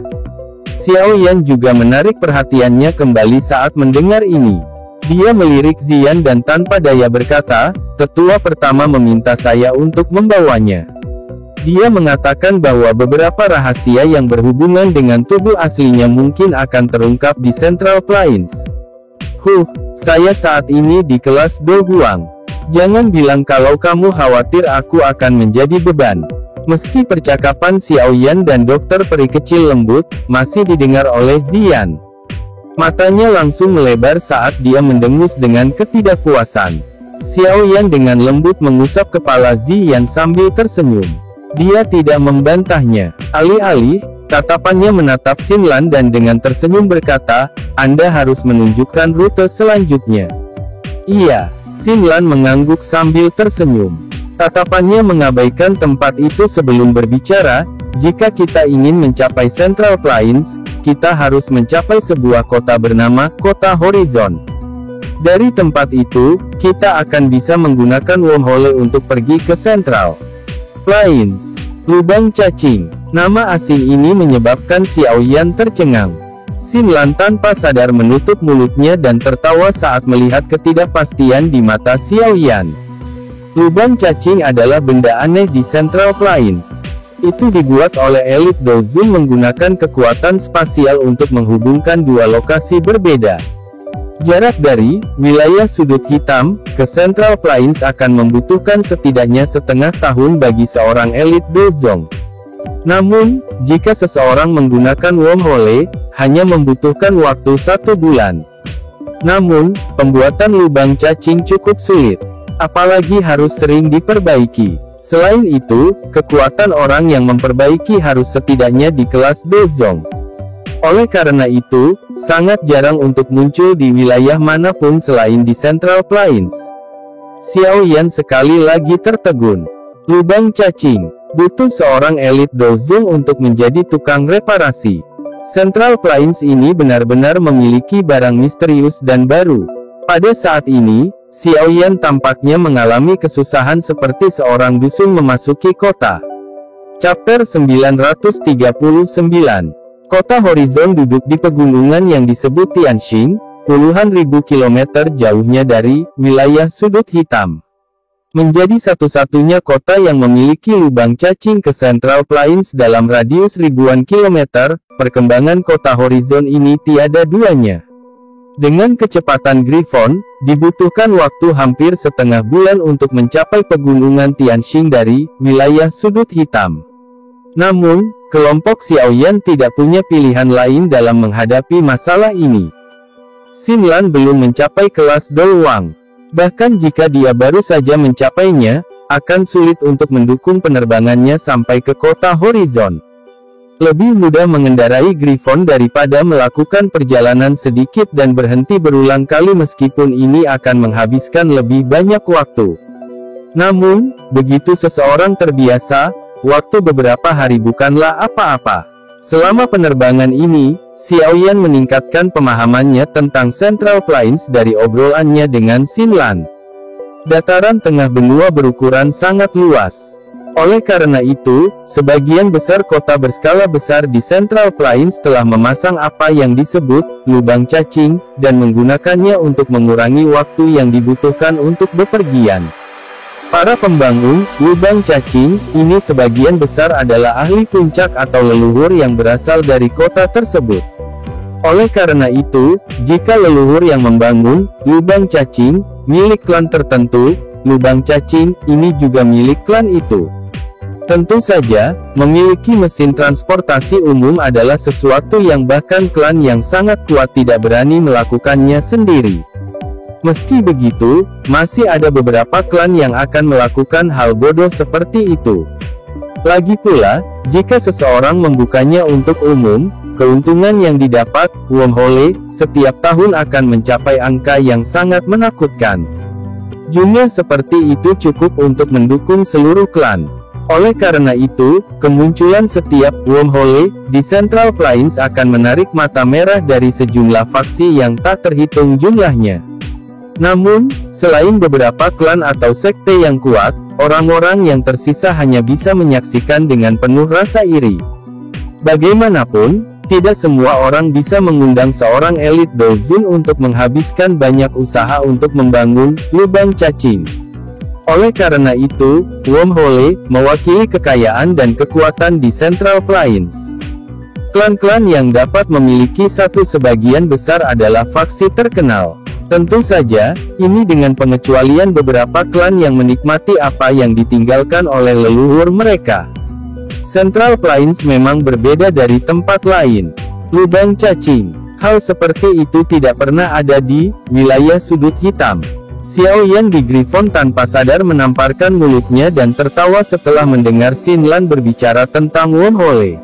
Xiaoyan juga menarik perhatiannya kembali saat mendengar ini. Dia melirik Ziyan dan tanpa daya berkata, tetua pertama meminta saya untuk membawanya. Dia mengatakan bahwa beberapa rahasia yang berhubungan dengan tubuh aslinya mungkin akan terungkap di Central Plains. Saya saat ini di kelas Douwang. Jangan bilang kalau kamu khawatir aku akan menjadi beban. Meski percakapan Xiaoyan dan dokter peri kecil lembut, masih didengar oleh Ziyan. Matanya langsung melebar saat dia mendengus dengan ketidakpuasan. Xiaoyan dengan lembut mengusap kepala Ziyan sambil tersenyum. Dia tidak membantahnya. Alih-alih, tatapannya menatap Xinlan dan dengan tersenyum berkata, Anda harus menunjukkan rute selanjutnya. Iya, Xinlan mengangguk sambil tersenyum. Tatapannya mengabaikan tempat itu sebelum berbicara, jika kita ingin mencapai Central Plains, kita harus mencapai sebuah kota bernama Kota Horizon. Dari tempat itu, kita akan bisa menggunakan wormhole untuk pergi ke Central Plains. Lubang cacing. Nama asing ini menyebabkan Xiaoyan tercengang. Xinlan tanpa sadar menutup mulutnya dan tertawa saat melihat ketidakpastian di mata Xiaoyan. Lubang cacing adalah benda aneh di Central Plains. Itu dibuat oleh elit Dozun menggunakan kekuatan spasial untuk menghubungkan dua lokasi berbeda. Jarak dari wilayah sudut hitam ke Central Plains akan membutuhkan setidaknya setengah tahun bagi seorang elit Dozong. Namun, jika seseorang menggunakan wormhole, hanya membutuhkan waktu 1 bulan. Namun, pembuatan lubang cacing cukup sulit. Apalagi harus sering diperbaiki. Selain itu, kekuatan orang yang memperbaiki harus setidaknya di kelas Dozong. Oleh karena itu, sangat jarang untuk muncul di wilayah manapun selain di Central Plains. Xiaoyan sekali lagi tertegun. Lubang cacing. Butuh seorang elit Dozong untuk menjadi tukang reparasi. Central Plains ini benar-benar memiliki barang misterius dan baru. Pada saat ini, Xiaoyan tampaknya mengalami kesusahan seperti seorang dusun memasuki kota. Chapter 939. Kota Horizon duduk di pegunungan yang disebut Tianxing, puluhan ribu kilometer jauhnya dari wilayah sudut hitam. Menjadi satu-satunya kota yang memiliki lubang cacing ke Central Plains dalam radius ribuan kilometer, perkembangan kota Horizon ini tiada duanya. Dengan kecepatan Griffon, dibutuhkan waktu hampir setengah bulan untuk mencapai pegunungan Tianxing dari wilayah sudut hitam. Namun, kelompok Xiaoyan tidak punya pilihan lain dalam menghadapi masalah ini. Xinlan belum mencapai kelas Doluang. Bahkan jika dia baru saja mencapainya, akan sulit untuk mendukung penerbangannya sampai ke kota Horizon. Lebih mudah mengendarai Griffon daripada melakukan perjalanan sedikit dan berhenti berulang kali meskipun ini akan menghabiskan lebih banyak waktu. Namun, begitu seseorang terbiasa, waktu beberapa hari bukanlah apa-apa. Selama penerbangan ini, Xiaoyan meningkatkan pemahamannya tentang Central Plains dari obrolannya dengan Xinlan. Dataran tengah benua berukuran sangat luas. Oleh karena itu, sebagian besar kota berskala besar di Central Plains telah memasang apa yang disebut lubang cacing, dan menggunakannya untuk mengurangi waktu yang dibutuhkan untuk bepergian. Para pembangun lubang cacing ini sebagian besar adalah ahli puncak atau leluhur yang berasal dari kota tersebut. Oleh karena itu, jika leluhur yang membangun lubang cacing milik klan tertentu, lubang cacing ini juga milik klan itu. Tentu saja, memiliki mesin transportasi umum adalah sesuatu yang bahkan klan yang sangat kuat tidak berani melakukannya sendiri. Meski begitu, masih ada beberapa klan yang akan melakukan hal bodoh seperti itu. Lagi pula, jika seseorang membukanya untuk umum, keuntungan yang didapat, wormhole, setiap tahun akan mencapai angka yang sangat menakutkan. Jumlah seperti itu cukup untuk mendukung seluruh klan. Oleh karena itu, kemunculan setiap wormhole di Central Plains akan menarik mata merah dari sejumlah faksi yang tak terhitung jumlahnya. Namun, selain beberapa klan atau sekte yang kuat, orang-orang yang tersisa hanya bisa menyaksikan dengan penuh rasa iri. Bagaimanapun, tidak semua orang bisa mengundang seorang elit Dozun untuk menghabiskan banyak usaha untuk membangun lubang cacing. Oleh karena itu, wormhole mewakili kekayaan dan kekuatan di Central Plains. Klan-klan yang dapat memiliki satu sebagian besar adalah faksi terkenal. Tentu saja, ini dengan pengecualian beberapa klan yang menikmati apa yang ditinggalkan oleh leluhur mereka. Central Plains memang berbeda dari tempat lain. Lubang cacing. Hal seperti itu tidak pernah ada di wilayah sudut hitam. Xiao Yan di Griffon tanpa sadar menamparkan mulutnya dan tertawa setelah mendengar Xin Lan berbicara tentang Won Hole.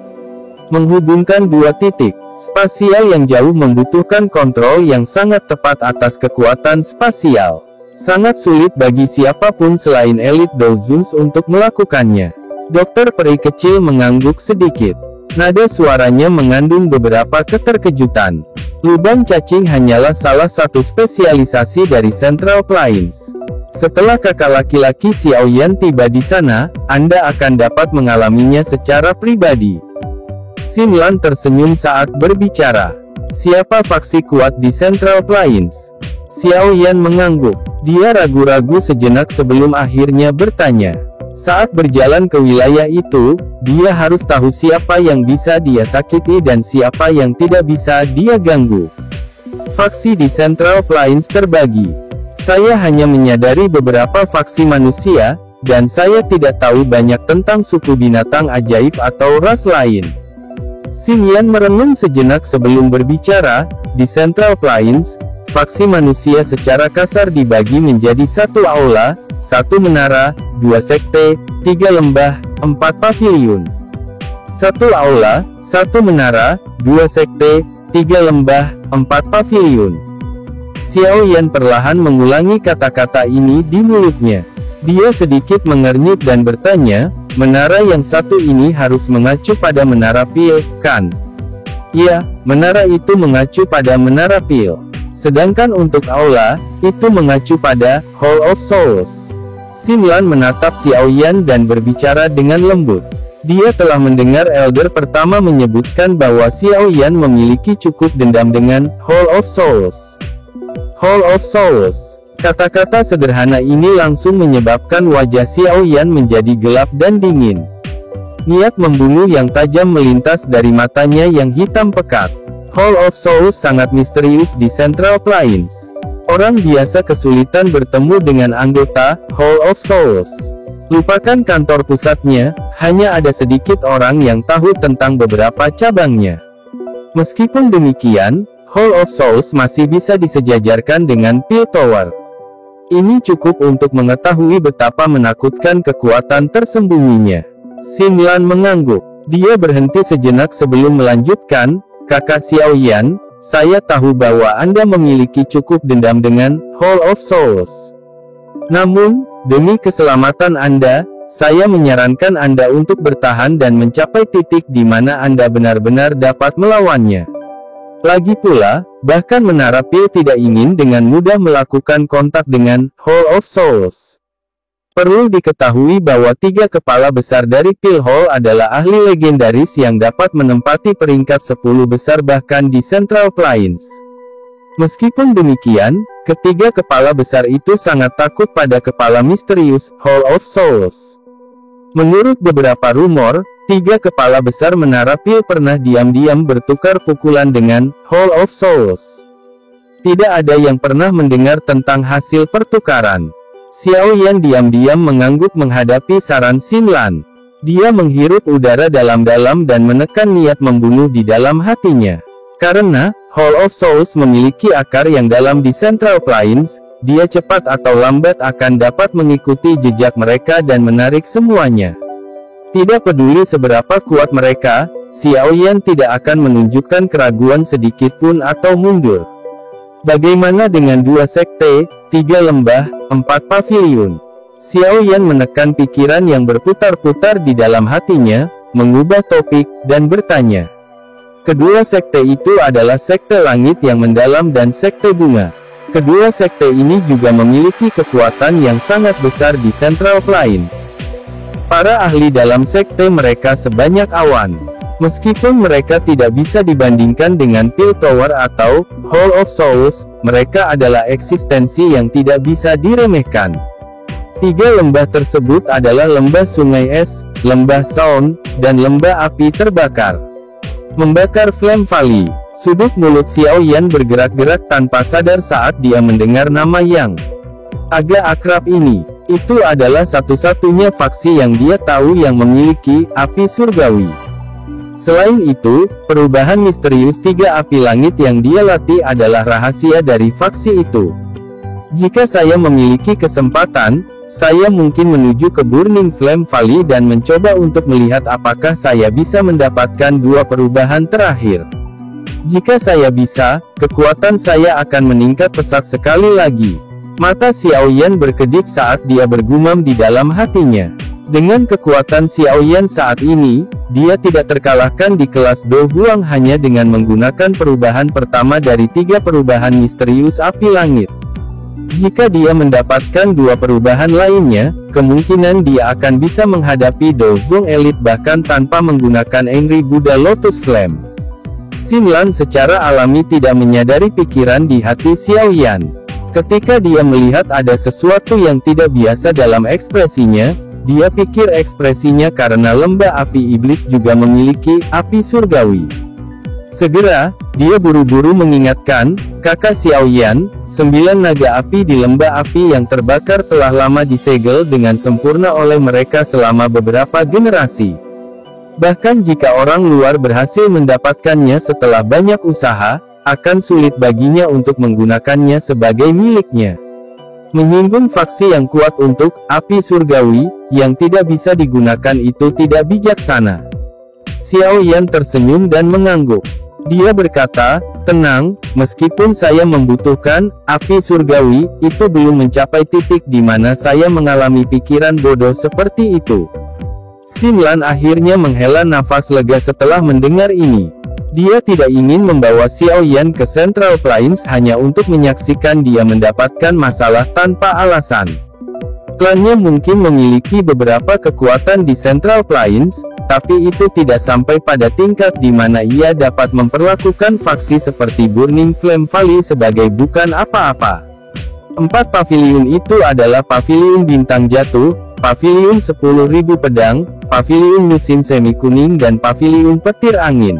Menghubungkan dua titik spasial yang jauh membutuhkan kontrol yang sangat tepat atas kekuatan spasial. Sangat sulit bagi siapapun selain elit Dozuns untuk melakukannya. Dokter peri kecil mengangguk sedikit. Nada suaranya mengandung beberapa keterkejutan. Lubang cacing hanyalah salah satu spesialisasi dari Central Plains. Setelah kakak laki-laki Xiao Yan tiba di sana, Anda akan dapat mengalaminya secara pribadi. Xin Lan tersenyum saat berbicara. Siapa faksi kuat di Central Plains? Xiao Yan mengangguk. Dia ragu-ragu sejenak sebelum akhirnya bertanya. Saat berjalan ke wilayah itu, dia harus tahu siapa yang bisa dia sakiti dan siapa yang tidak bisa dia ganggu. Faksi di Central Plains terbagi. Saya hanya menyadari beberapa faksi manusia, dan saya tidak tahu banyak tentang suku binatang ajaib atau ras lain. Xin Yan merenung sejenak sebelum berbicara. Di Central Plains, faksi manusia secara kasar dibagi menjadi satu aula, satu menara, dua sekte, tiga lembah, empat paviliun. Satu aula, satu menara, dua sekte, tiga lembah, empat paviliun. Xiao Yan perlahan mengulangi kata-kata ini di mulutnya. Dia sedikit mengernyit dan bertanya, menara yang satu ini harus mengacu pada menara Pil, kan? Ya, menara itu mengacu pada menara Pil. Sedangkan untuk aula, itu mengacu pada Hall of Souls. Xin Lan menatap Xiao Yan dan berbicara dengan lembut. Dia telah mendengar Elder pertama menyebutkan bahwa Xiao Yan memiliki cukup dendam dengan Hall of Souls. Hall of Souls. Kata-kata sederhana ini langsung menyebabkan wajah Xiao Yan menjadi gelap dan dingin. Niat membunuh yang tajam melintas dari matanya yang hitam pekat. Hall of Souls sangat misterius di Central Plains. Orang biasa kesulitan bertemu dengan anggota Hall of Souls. Lupakan kantor pusatnya, hanya ada sedikit orang yang tahu tentang beberapa cabangnya. Meskipun demikian, Hall of Souls masih bisa disejajarkan dengan Pil Tower. Ini cukup untuk mengetahui betapa menakutkan kekuatan tersembunyinya. Xin Lan mengangguk. Dia berhenti sejenak sebelum melanjutkan, Kakak Xiao Yan, saya tahu bahwa Anda memiliki cukup dendam dengan Hall of Souls. Namun, demi keselamatan Anda, saya menyarankan Anda untuk bertahan dan mencapai titik di mana Anda benar-benar dapat melawannya. Lagi pula, bahkan Menara Pil tidak ingin dengan mudah melakukan kontak dengan Hall of Souls. Perlu diketahui bahwa tiga kepala besar dari Pil Hall adalah ahli legendaris yang dapat menempati peringkat 10 besar bahkan di Central Plains. Meskipun demikian, ketiga kepala besar itu sangat takut pada kepala misterius, Hall of Souls. Menurut beberapa rumor, tiga kepala besar Menara Pil pernah diam-diam bertukar pukulan dengan Hall of Souls. Tidak ada yang pernah mendengar tentang hasil pertukaran. Xiao Yan diam-diam mengangguk menghadapi saran Xin Lan. Dia menghirup udara dalam-dalam dan menekan niat membunuh di dalam hatinya. Karena Hall of Souls memiliki akar yang dalam di Central Plains, dia cepat atau lambat akan dapat mengikuti jejak mereka dan menarik semuanya. Tidak peduli seberapa kuat mereka, Xiao Yan tidak akan menunjukkan keraguan sedikit pun atau mundur. Bagaimana dengan dua sekte, tiga lembah, empat paviliun? Xiao Yan menekan pikiran yang berputar-putar di dalam hatinya, mengubah topik, dan bertanya. Kedua sekte itu adalah sekte langit yang mendalam dan sekte bunga. Kedua sekte ini juga memiliki kekuatan yang sangat besar di Central Plains. Para ahli dalam sekte mereka sebanyak awan. Meskipun mereka tidak bisa dibandingkan dengan Pil Tower atau Hall of Souls, mereka adalah eksistensi yang tidak bisa diremehkan. Tiga lembah tersebut adalah lembah sungai es, lembah Sound, dan lembah api terbakar. Membakar Flame Valley. Sudut mulut Xiao Yan bergerak-gerak tanpa sadar saat dia mendengar nama yang agak akrab ini. Itu adalah satu-satunya faksi yang dia tahu yang memiliki api surgawi. Selain itu, perubahan misterius 3 api langit yang dia latih adalah rahasia dari faksi itu. Jika saya memiliki kesempatan, saya mungkin menuju ke Burning Flame Valley dan mencoba untuk melihat apakah saya bisa mendapatkan 2 perubahan terakhir. Jika saya bisa, kekuatan saya akan meningkat pesat sekali lagi. Mata Xiao Yan berkedip saat dia bergumam di dalam hatinya. Dengan kekuatan Xiao Yan saat ini, dia tidak terkalahkan di kelas Do Huang hanya dengan menggunakan perubahan pertama dari 3 perubahan misterius api langit. Jika dia mendapatkan 2 perubahan lainnya, kemungkinan dia akan bisa menghadapi Do Zong Elite bahkan tanpa menggunakan Angry Buddha Lotus Flame. Xinlan secara alami tidak menyadari pikiran di hati Xiao Yan. Ketika dia melihat ada sesuatu yang tidak biasa dalam ekspresinya, dia pikir ekspresinya karena lembah api iblis juga memiliki api surgawi. Segera, dia buru-buru mengingatkan, kakak Xiao Yan, 9 naga api di lembah api yang terbakar telah lama disegel dengan sempurna oleh mereka selama beberapa generasi. Bahkan jika orang luar berhasil mendapatkannya setelah banyak usaha, akan sulit baginya untuk menggunakannya sebagai miliknya. Menyinggung faksi yang kuat untuk api surgawi, yang tidak bisa digunakan itu tidak bijaksana. Xiao Yan tersenyum dan mengangguk. Dia berkata, tenang, meskipun saya membutuhkan api surgawi, itu belum mencapai titik di mana saya mengalami pikiran bodoh seperti itu. Xinlan akhirnya menghela nafas lega setelah mendengar ini. Dia tidak ingin membawa Xiao Yan ke Central Plains hanya untuk menyaksikan dia mendapatkan masalah tanpa alasan. Klannya mungkin memiliki beberapa kekuatan di Central Plains, tapi itu tidak sampai pada tingkat di mana ia dapat memperlakukan faksi seperti Burning Flame Valley sebagai bukan apa-apa. 4 paviliun itu adalah Paviliun Bintang Jatuh, Paviliun 10.000 Pedang, Paviliun Musim Semi Kuning dan Paviliun Petir Angin.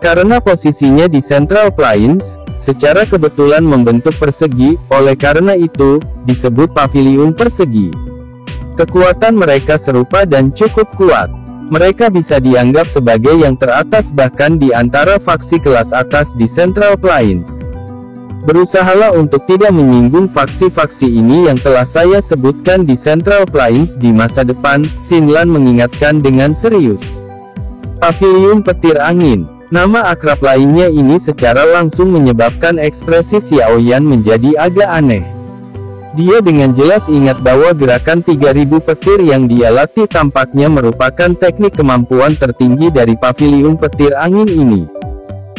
Karena posisinya di Central Plains, secara kebetulan membentuk persegi, oleh karena itu, disebut Paviliun Persegi. Kekuatan mereka serupa dan cukup kuat. Mereka bisa dianggap sebagai yang teratas bahkan di antara faksi kelas atas di Central Plains. Berusahalah untuk tidak menyinggung faksi-faksi ini yang telah saya sebutkan di Central Plains di masa depan, Xinlan mengingatkan dengan serius. Paviliun Petir Angin. Nama akrab lainnya ini secara langsung menyebabkan ekspresi Xiao Yan menjadi agak aneh. Dia dengan jelas ingat bahwa gerakan 3000 petir yang dia latih tampaknya merupakan teknik kemampuan tertinggi dari Paviliun Petir Angin ini.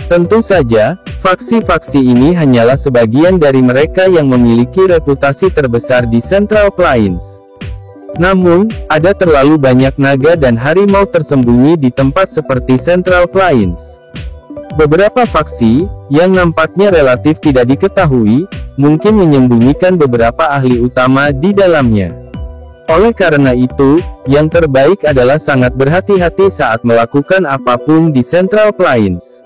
Tentu saja, faksi-faksi ini hanyalah sebagian dari mereka yang memiliki reputasi terbesar di Central Plains. Namun, ada terlalu banyak naga dan harimau tersembunyi di tempat seperti Central Plains. Beberapa faksi, yang nampaknya relatif tidak diketahui, mungkin menyembunyikan beberapa ahli utama di dalamnya. Oleh karena itu, yang terbaik adalah sangat berhati-hati saat melakukan apapun di Central Plains.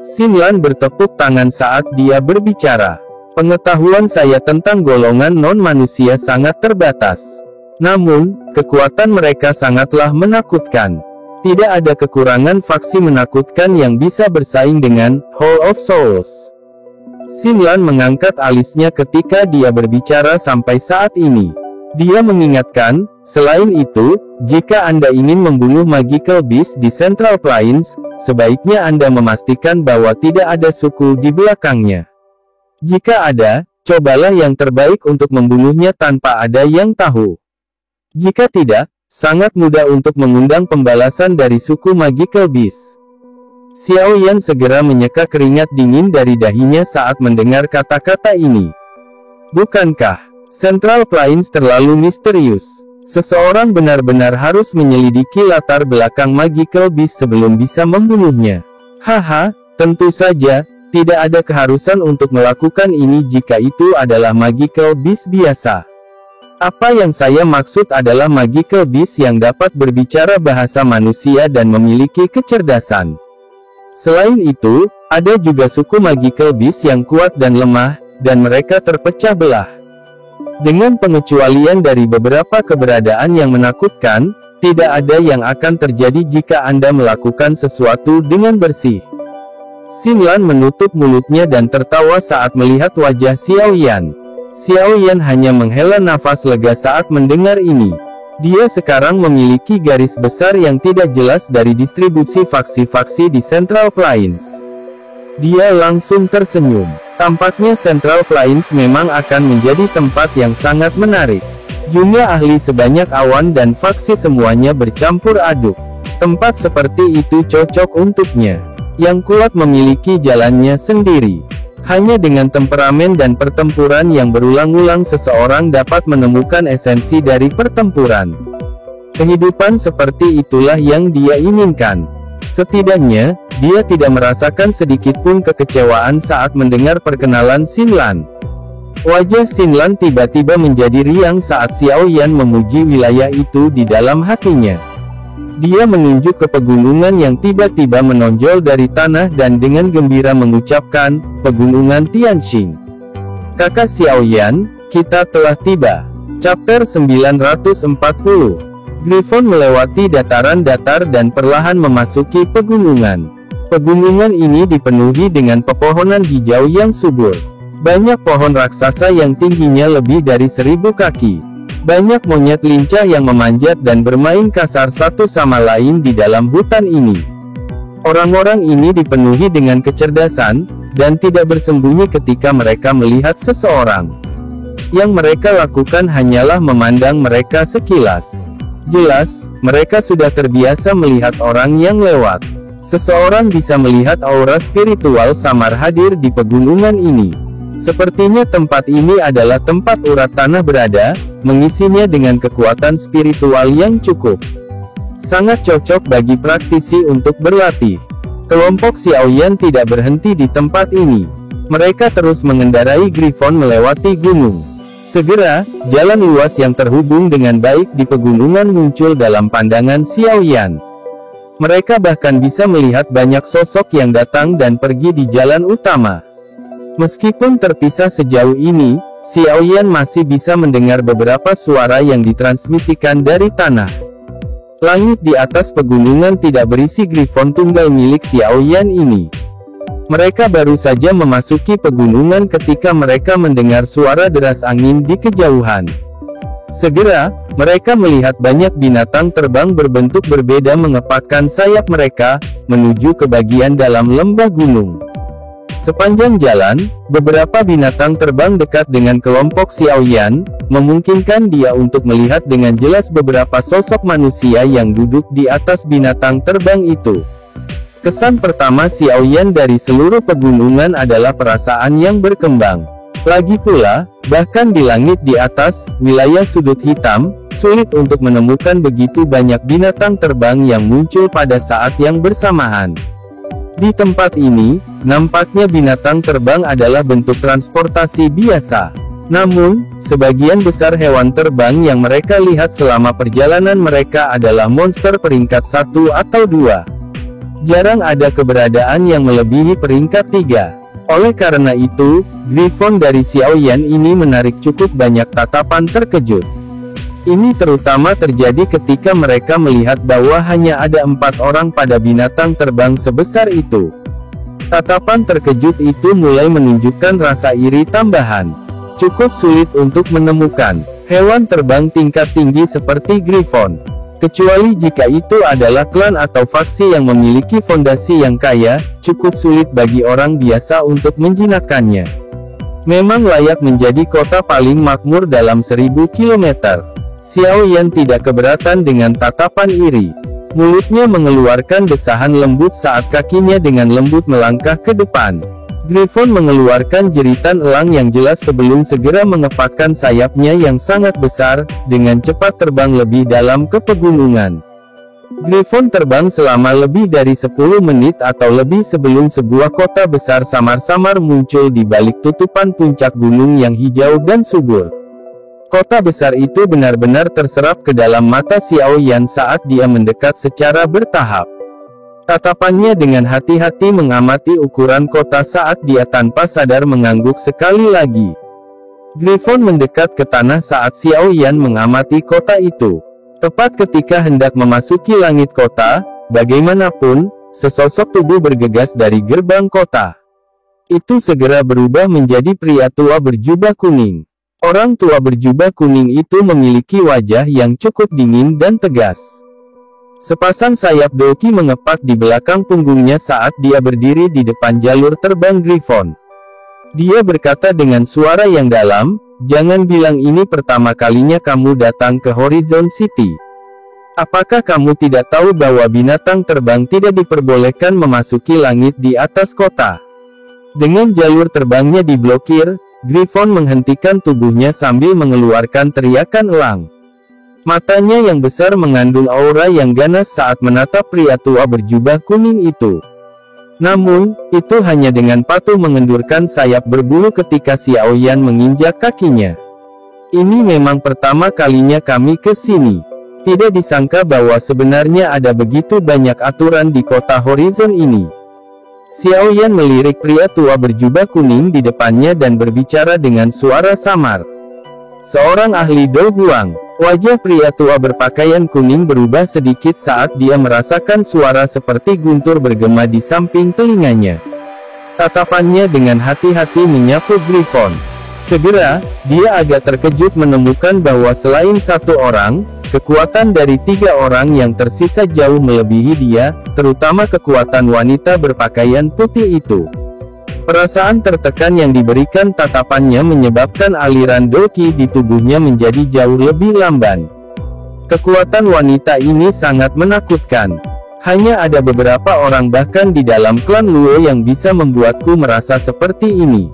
Xinlan bertepuk tangan saat dia berbicara. Pengetahuan saya tentang golongan non-manusia sangat terbatas. Namun, kekuatan mereka sangatlah menakutkan. Tidak ada kekurangan faksi menakutkan yang bisa bersaing dengan Hall of Souls. Xinlan mengangkat alisnya ketika dia berbicara sampai saat ini. Dia mengingatkan, selain itu, jika Anda ingin membunuh Magical Beast di Central Plains, sebaiknya Anda memastikan bahwa tidak ada suku di belakangnya. Jika ada, cobalah yang terbaik untuk membunuhnya tanpa ada yang tahu. Jika tidak, sangat mudah untuk mengundang pembalasan dari suku Magical Beast. Xiao Yan segera menyeka keringat dingin dari dahinya saat mendengar kata-kata ini. Bukankah Central Plains terlalu misterius? Seseorang benar-benar harus menyelidiki latar belakang Magical Beast sebelum bisa membunuhnya. Haha, tentu saja, tidak ada keharusan untuk melakukan ini jika itu adalah Magical Beast biasa. Apa yang saya maksud adalah Magical Beast yang dapat berbicara bahasa manusia dan memiliki kecerdasan. Selain itu, Ada juga suku Magical Beast yang kuat dan lemah, dan mereka terpecah belah. Dengan pengecualian dari beberapa keberadaan yang menakutkan, tidak ada yang akan terjadi jika Anda melakukan sesuatu dengan bersih. Xinlan menutup mulutnya dan tertawa saat melihat wajah Xiao Yan. Xiao Yan hanya menghela nafas lega saat mendengar ini. Dia sekarang memiliki garis besar yang tidak jelas dari distribusi faksi-faksi di Central Plains. Dia langsung tersenyum. Tampaknya Central Plains memang akan menjadi tempat yang sangat menarik. Jumlah ahli sebanyak awan dan faksi semuanya bercampur aduk. Tempat seperti itu cocok untuknya. Yang kuat memiliki jalannya sendiri. Hanya dengan temperamen dan pertempuran yang berulang-ulang seseorang dapat menemukan esensi dari pertempuran. Kehidupan seperti itulah yang dia inginkan. Setidaknya, dia tidak merasakan sedikitpun kekecewaan saat mendengar perkenalan Xinlan. Wajah Xinlan tiba-tiba menjadi riang saat Xiao Yan memuji wilayah itu di dalam hatinya. Dia menunjuk ke pegunungan yang tiba-tiba menonjol dari tanah dan dengan gembira mengucapkan, "Pegunungan Tianxing." "Kakak Xiao Yan, kita telah tiba." Chapter 940. Griffon melewati dataran datar dan perlahan memasuki pegunungan. Pegunungan ini dipenuhi dengan pepohonan hijau yang subur. Banyak pohon raksasa yang tingginya lebih dari 1000 kaki. Banyak monyet lincah yang memanjat dan bermain kasar satu sama lain di dalam hutan ini. Orang-orang ini dipenuhi dengan kecerdasan, dan tidak bersembunyi ketika mereka melihat seseorang. Yang mereka lakukan hanyalah memandang mereka sekilas. Jelas, mereka sudah terbiasa melihat orang yang lewat. Seseorang bisa melihat aura spiritual samar hadir di pegunungan ini. Sepertinya tempat ini adalah tempat urat tanah berada, mengisinya dengan kekuatan spiritual yang cukup. Sangat cocok bagi praktisi untuk berlatih. Kelompok Xiao Yan tidak berhenti di tempat ini. Mereka terus mengendarai Griffon melewati gunung. Segera, jalan luas yang terhubung dengan baik di pegunungan muncul dalam pandangan Xiao Yan. Mereka bahkan bisa melihat banyak sosok yang datang dan pergi di jalan utama. Meskipun terpisah sejauh ini, Xiao Yan masih bisa mendengar beberapa suara yang ditransmisikan dari tanah. Langit di atas pegunungan tidak berisi Griffon tunggal milik Xiao Yan ini. Mereka baru saja memasuki pegunungan ketika mereka mendengar suara deras angin di kejauhan. Segera, mereka melihat banyak binatang terbang berbentuk berbeda mengepakkan sayap mereka, menuju ke bagian dalam lembah gunung. Sepanjang jalan, beberapa binatang terbang dekat dengan kelompok Xiao Yan, memungkinkan dia untuk melihat dengan jelas beberapa sosok manusia yang duduk di atas binatang terbang itu. Kesan pertama Xiao Yan dari seluruh pegunungan adalah perasaan yang berkembang. Lagi pula, bahkan di langit di atas, wilayah sudut hitam, sulit untuk menemukan begitu banyak binatang terbang yang muncul pada saat yang bersamaan. Di tempat ini, nampaknya binatang terbang adalah bentuk transportasi biasa. Namun, sebagian besar hewan terbang yang mereka lihat selama perjalanan mereka adalah monster peringkat 1 atau 2. Jarang ada keberadaan yang melebihi peringkat 3. Oleh karena itu, Griffon dari Xiao Yan ini menarik cukup banyak tatapan terkejut. Ini terutama terjadi ketika mereka melihat bahwa hanya ada 4 orang pada binatang terbang sebesar itu. Tatapan terkejut itu mulai menunjukkan rasa iri tambahan. Cukup sulit untuk menemukan hewan terbang tingkat tinggi seperti Griffon. Kecuali jika itu adalah klan atau faksi yang memiliki fondasi yang kaya, cukup sulit bagi orang biasa untuk menjinakkannya. Memang layak menjadi kota paling makmur dalam 1000 km. Xiao Yan tidak keberatan dengan tatapan iri. Mulutnya mengeluarkan desahan lembut saat kakinya dengan lembut melangkah ke depan. Griffon mengeluarkan jeritan elang yang jelas sebelum segera mengepakkan sayapnya yang sangat besar, dengan cepat terbang lebih dalam ke pegunungan. Griffon terbang selama lebih dari 10 menit atau lebih sebelum sebuah kota besar samar-samar muncul di balik tutupan puncak gunung yang hijau dan subur. Kota besar itu benar-benar terserap ke dalam mata Xiao Yan saat dia mendekat secara bertahap. Tatapannya dengan hati-hati mengamati ukuran kota saat dia tanpa sadar mengangguk sekali lagi. Griffon mendekat ke tanah saat Xiao Yan mengamati kota itu. Tepat ketika hendak memasuki langit kota, bagaimanapun, sesosok tubuh bergegas dari gerbang kota. Itu segera berubah menjadi pria tua berjubah kuning. Orang tua berjubah kuning itu memiliki wajah yang cukup dingin dan tegas. Sepasang sayap doki mengepak di belakang punggungnya saat dia berdiri di depan jalur terbang Griffon. Dia berkata dengan suara yang dalam, "Jangan bilang ini pertama kalinya kamu datang ke Horizon City. Apakah kamu tidak tahu bahwa binatang terbang tidak diperbolehkan memasuki langit di atas kota?" Dengan jalur terbangnya diblokir, Griffon menghentikan tubuhnya sambil mengeluarkan teriakan elang. Matanya yang besar mengandung aura yang ganas saat menatap pria tua berjubah kuning itu. Namun, itu hanya dengan patuh mengendurkan sayap berbulu ketika Xiao Yan menginjak kakinya. "Ini memang pertama kalinya kami ke sini. Tidak disangka bahwa sebenarnya ada begitu banyak aturan di kota Horizon ini." Xiao Yan melirik pria tua berjubah kuning di depannya dan berbicara dengan suara samar. "Seorang ahli Do Huang." Wajah pria tua berpakaian kuning berubah sedikit saat dia merasakan suara seperti guntur bergema di samping telinganya. Tatapannya dengan hati-hati menyapu Griffon. Segera, dia agak terkejut menemukan bahwa selain satu orang, kekuatan dari 3 orang yang tersisa jauh melebihi dia, terutama kekuatan wanita berpakaian putih itu. Perasaan tertekan yang diberikan tatapannya menyebabkan aliran doki di tubuhnya menjadi jauh lebih lamban. Kekuatan wanita ini sangat menakutkan. Hanya ada beberapa orang bahkan di dalam klan Luo yang bisa membuatku merasa seperti ini.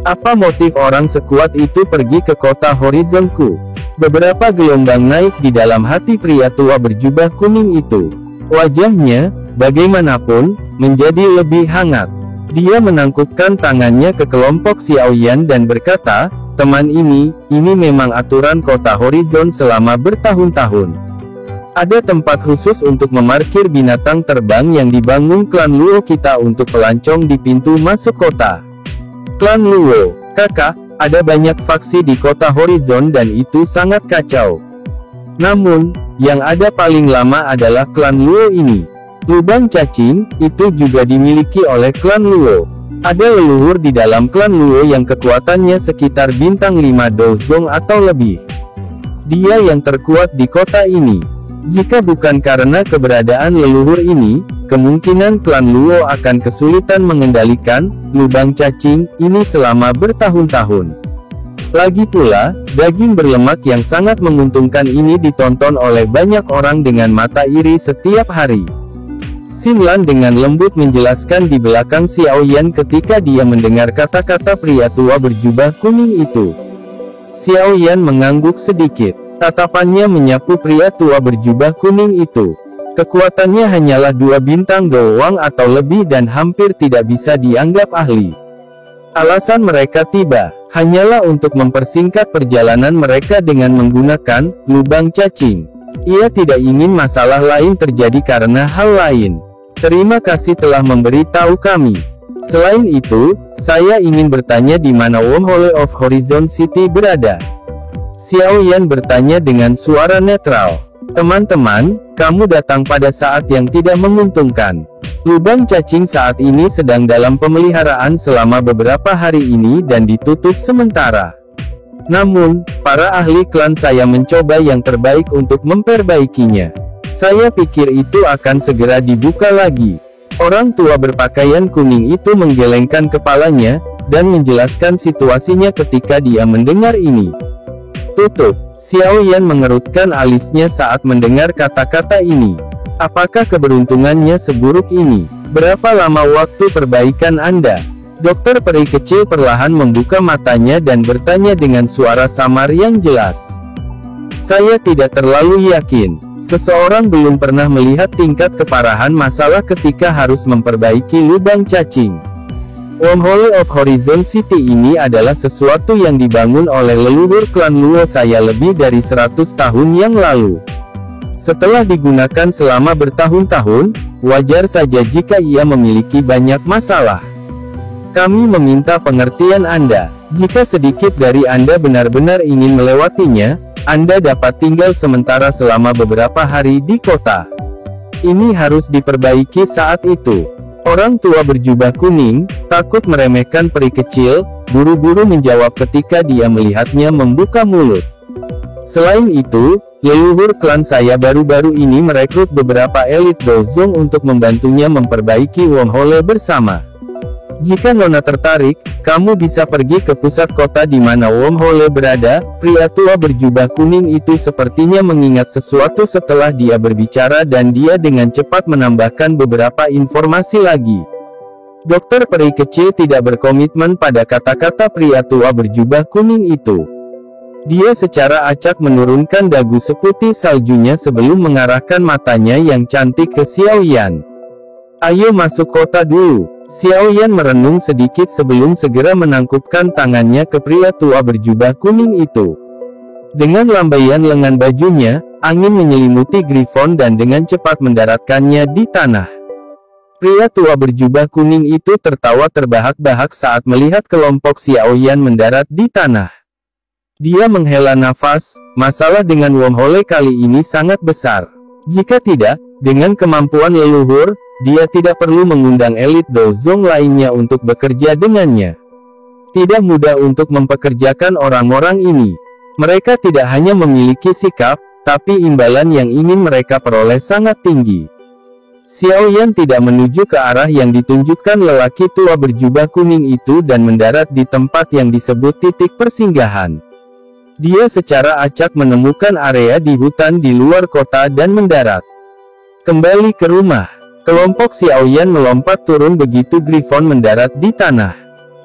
Apa motif orang sekuat itu pergi ke kota Horizonku? Beberapa gelombang naik di dalam hati pria tua berjubah kuning itu. Wajahnya, bagaimanapun, menjadi lebih hangat. Dia menangkupkan tangannya ke kelompok Xiao Yan dan berkata, "Teman ini memang aturan kota Horizon selama bertahun-tahun. Ada tempat khusus untuk memarkir binatang terbang yang dibangun klan Luo kita untuk pelancong di pintu masuk kota." "Klan Luo, kakak, ada banyak faksi di kota Horizon dan itu sangat kacau. Namun, yang ada paling lama adalah klan Luo ini. Lubang cacing, itu juga dimiliki oleh klan Luo. Ada leluhur di dalam klan Luo yang kekuatannya sekitar bintang 5 dozong atau lebih. Dia yang terkuat di kota ini. Jika bukan karena keberadaan leluhur ini, kemungkinan klan Luo akan kesulitan mengendalikan lubang cacing ini selama bertahun-tahun. Lagi pula, daging berlemak yang sangat menguntungkan ini ditonton oleh banyak orang dengan mata iri setiap hari." Xin Lan dengan lembut menjelaskan di belakang Xiao Yan ketika dia mendengar kata-kata pria tua berjubah kuning itu. Xiao Yan mengangguk sedikit. Tatapannya menyapu pria tua berjubah kuning itu. Kekuatannya hanyalah 2 bintang doang atau lebih dan hampir tidak bisa dianggap ahli. Alasan mereka tiba, hanyalah untuk mempersingkat perjalanan mereka dengan menggunakan lubang cacing. Ia tidak ingin masalah lain terjadi karena hal lain. "Terima kasih telah memberitahu kami. Selain itu, saya ingin bertanya di mana Wormhole of Horizon City berada?" Xiao Yan bertanya dengan suara netral. "Teman-teman, kamu datang pada saat yang tidak menguntungkan. Lubang cacing saat ini sedang dalam pemeliharaan selama beberapa hari ini dan ditutup sementara. Namun, para ahli klan saya mencoba yang terbaik untuk memperbaikinya. Saya pikir itu akan segera dibuka lagi." Orang tua berpakaian kuning itu menggelengkan kepalanya, dan menjelaskan situasinya ketika dia mendengar ini. "Tutup." Xiao Yan mengerutkan alisnya saat mendengar kata-kata ini. Apakah keberuntungannya seburuk ini? Berapa lama waktu perbaikan Anda? Dokter peri kecil perlahan membuka matanya dan bertanya dengan suara samar yang jelas. "Saya tidak terlalu yakin. Seseorang belum pernah melihat tingkat keparahan masalah ketika harus memperbaiki lubang cacing. Wormhole of Horizon City ini adalah sesuatu yang dibangun oleh leluhur klan Luo saya lebih dari 100 tahun yang lalu. Setelah digunakan selama bertahun-tahun, wajar saja jika ia memiliki banyak masalah. Kami meminta pengertian Anda. Jika sedikit dari Anda benar-benar ingin melewatinya, Anda dapat tinggal sementara selama beberapa hari di kota. Ini harus diperbaiki saat itu. Orang tua berjubah kuning, takut meremehkan peri kecil, buru-buru menjawab ketika dia melihatnya membuka mulut. Selain itu, leluhur klan saya baru-baru ini merekrut beberapa elit Dozong untuk membantunya memperbaiki wormhole bersama. Jika Nona tertarik, kamu bisa pergi ke pusat kota di mana wormhole berada. Pria tua berjubah kuning itu sepertinya mengingat sesuatu setelah dia berbicara dan dia dengan cepat menambahkan beberapa informasi lagi. Dokter peri kecil tidak berkomitmen pada kata-kata pria tua berjubah kuning itu. Dia secara acak menurunkan dagu seputih saljunya sebelum mengarahkan matanya yang cantik ke Xiaoyan. Ayo masuk kota dulu. Xiaoyan merenung sedikit sebelum segera menangkupkan tangannya ke pria tua berjubah kuning itu. Dengan lambaian lengan bajunya, angin menyelimuti Griffon dan dengan cepat mendaratkannya di tanah. Pria tua berjubah kuning itu tertawa terbahak-bahak saat melihat kelompok Xiaoyan mendarat di tanah. Dia menghela nafas, masalah dengan wormhole kali ini sangat besar. Jika tidak, dengan kemampuan leluhur, dia tidak perlu mengundang elit Dozong lainnya untuk bekerja dengannya. Tidak mudah untuk mempekerjakan orang-orang ini. Mereka tidak hanya memiliki sikap, tapi imbalan yang ingin mereka peroleh sangat tinggi. Xiaoyan tidak menuju ke arah yang ditunjukkan lelaki tua berjubah kuning itu dan mendarat di tempat yang disebut titik persinggahan. Dia secara acak menemukan area di hutan di luar kota dan mendarat. Kembali ke rumah, kelompok Xiaoyan melompat turun begitu Griffon mendarat di tanah.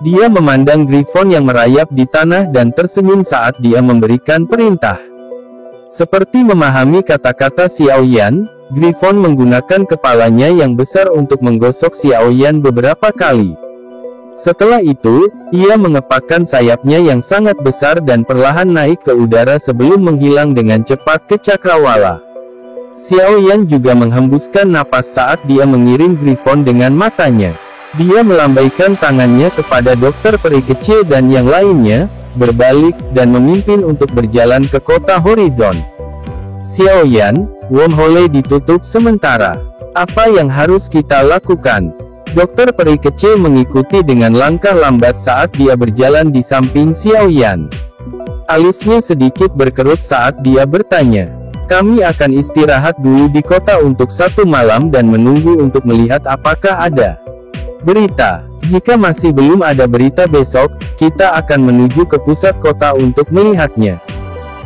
Dia memandang Griffon yang merayap di tanah dan tersenyum saat dia memberikan perintah. Seperti memahami kata-kata Xiaoyan, Griffon menggunakan kepalanya yang besar untuk menggosok Xiaoyan beberapa kali. Setelah itu, ia mengepakkan sayapnya yang sangat besar dan perlahan naik ke udara sebelum menghilang dengan cepat ke cakrawala. Xiaoyan juga menghembuskan napas saat dia mengiring Griffon dengan matanya. Dia melambaikan tangannya kepada dokter peri kecil dan yang lainnya, berbalik, dan memimpin untuk berjalan ke kota Horizon. Xiaoyan, wormhole ditutup sementara. Apa yang harus kita lakukan? Dokter peri kecil mengikuti dengan langkah lambat saat dia berjalan di samping Xiaoyan. Alisnya sedikit berkerut saat dia bertanya. Kami akan istirahat dulu di kota untuk 1 malam dan menunggu untuk melihat apakah ada berita. Jika masih belum ada berita besok, kita akan menuju ke pusat kota untuk melihatnya.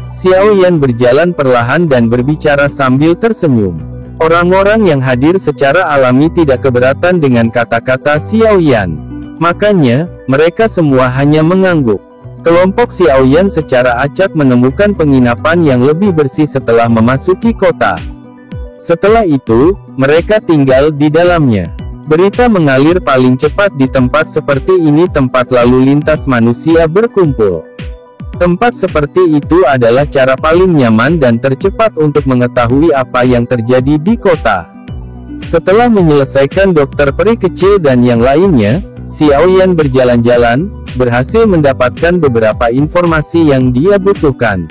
Xiaoyan berjalan perlahan dan berbicara sambil tersenyum. Orang-orang yang hadir secara alami tidak keberatan dengan kata-kata Xiaoyan. Makanya, mereka semua hanya mengangguk. Kelompok Xiaoyan secara acak menemukan penginapan yang lebih bersih setelah memasuki kota. Setelah itu, mereka tinggal di dalamnya. Berita mengalir paling cepat di tempat seperti ini, tempat lalu lintas manusia berkumpul. Tempat seperti itu adalah cara paling nyaman dan tercepat untuk mengetahui apa yang terjadi di kota. Setelah menyelesaikan dokter peri kecil dan yang lainnya, Xiaoyan berjalan-jalan, berhasil mendapatkan beberapa informasi yang dia butuhkan.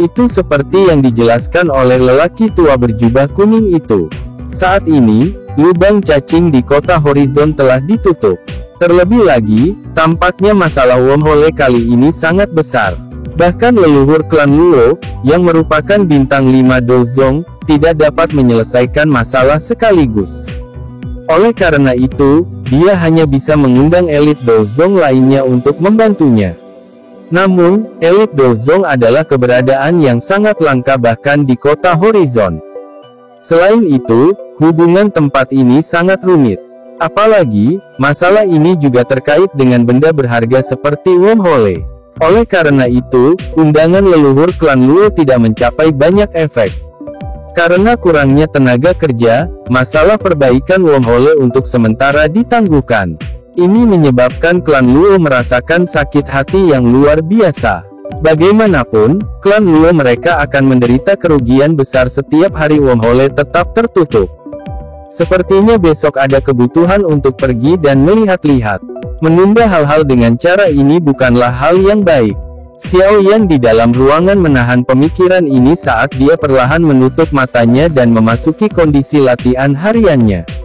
Itu seperti yang dijelaskan oleh lelaki tua berjubah kuning itu. Saat ini, lubang cacing di kota Horizon telah ditutup. Terlebih lagi, tampaknya masalah wormhole kali ini sangat besar. Bahkan leluhur klan Luo, yang merupakan bintang 5 Dozong, tidak dapat menyelesaikan masalah sekaligus. Oleh karena itu, dia hanya bisa mengundang elit Dozong lainnya untuk membantunya. Namun, elit Dozong adalah keberadaan yang sangat langka bahkan di kota Horizon. Selain itu, hubungan tempat ini sangat rumit. Apalagi, masalah ini juga terkait dengan benda berharga seperti wormhole. Oleh karena itu, undangan leluhur klan Luo tidak mencapai banyak efek. Karena kurangnya tenaga kerja, masalah perbaikan wormhole untuk sementara ditangguhkan. Ini menyebabkan klan Luo merasakan sakit hati yang luar biasa. Bagaimanapun, klan Luo mereka akan menderita kerugian besar setiap hari wormhole tetap tertutup. Sepertinya besok ada kebutuhan untuk pergi dan melihat-lihat. Menunda hal-hal dengan cara ini bukanlah hal yang baik. Xiao Yan di dalam ruangan menahan pemikiran ini saat dia perlahan menutup matanya dan memasuki kondisi latihan hariannya.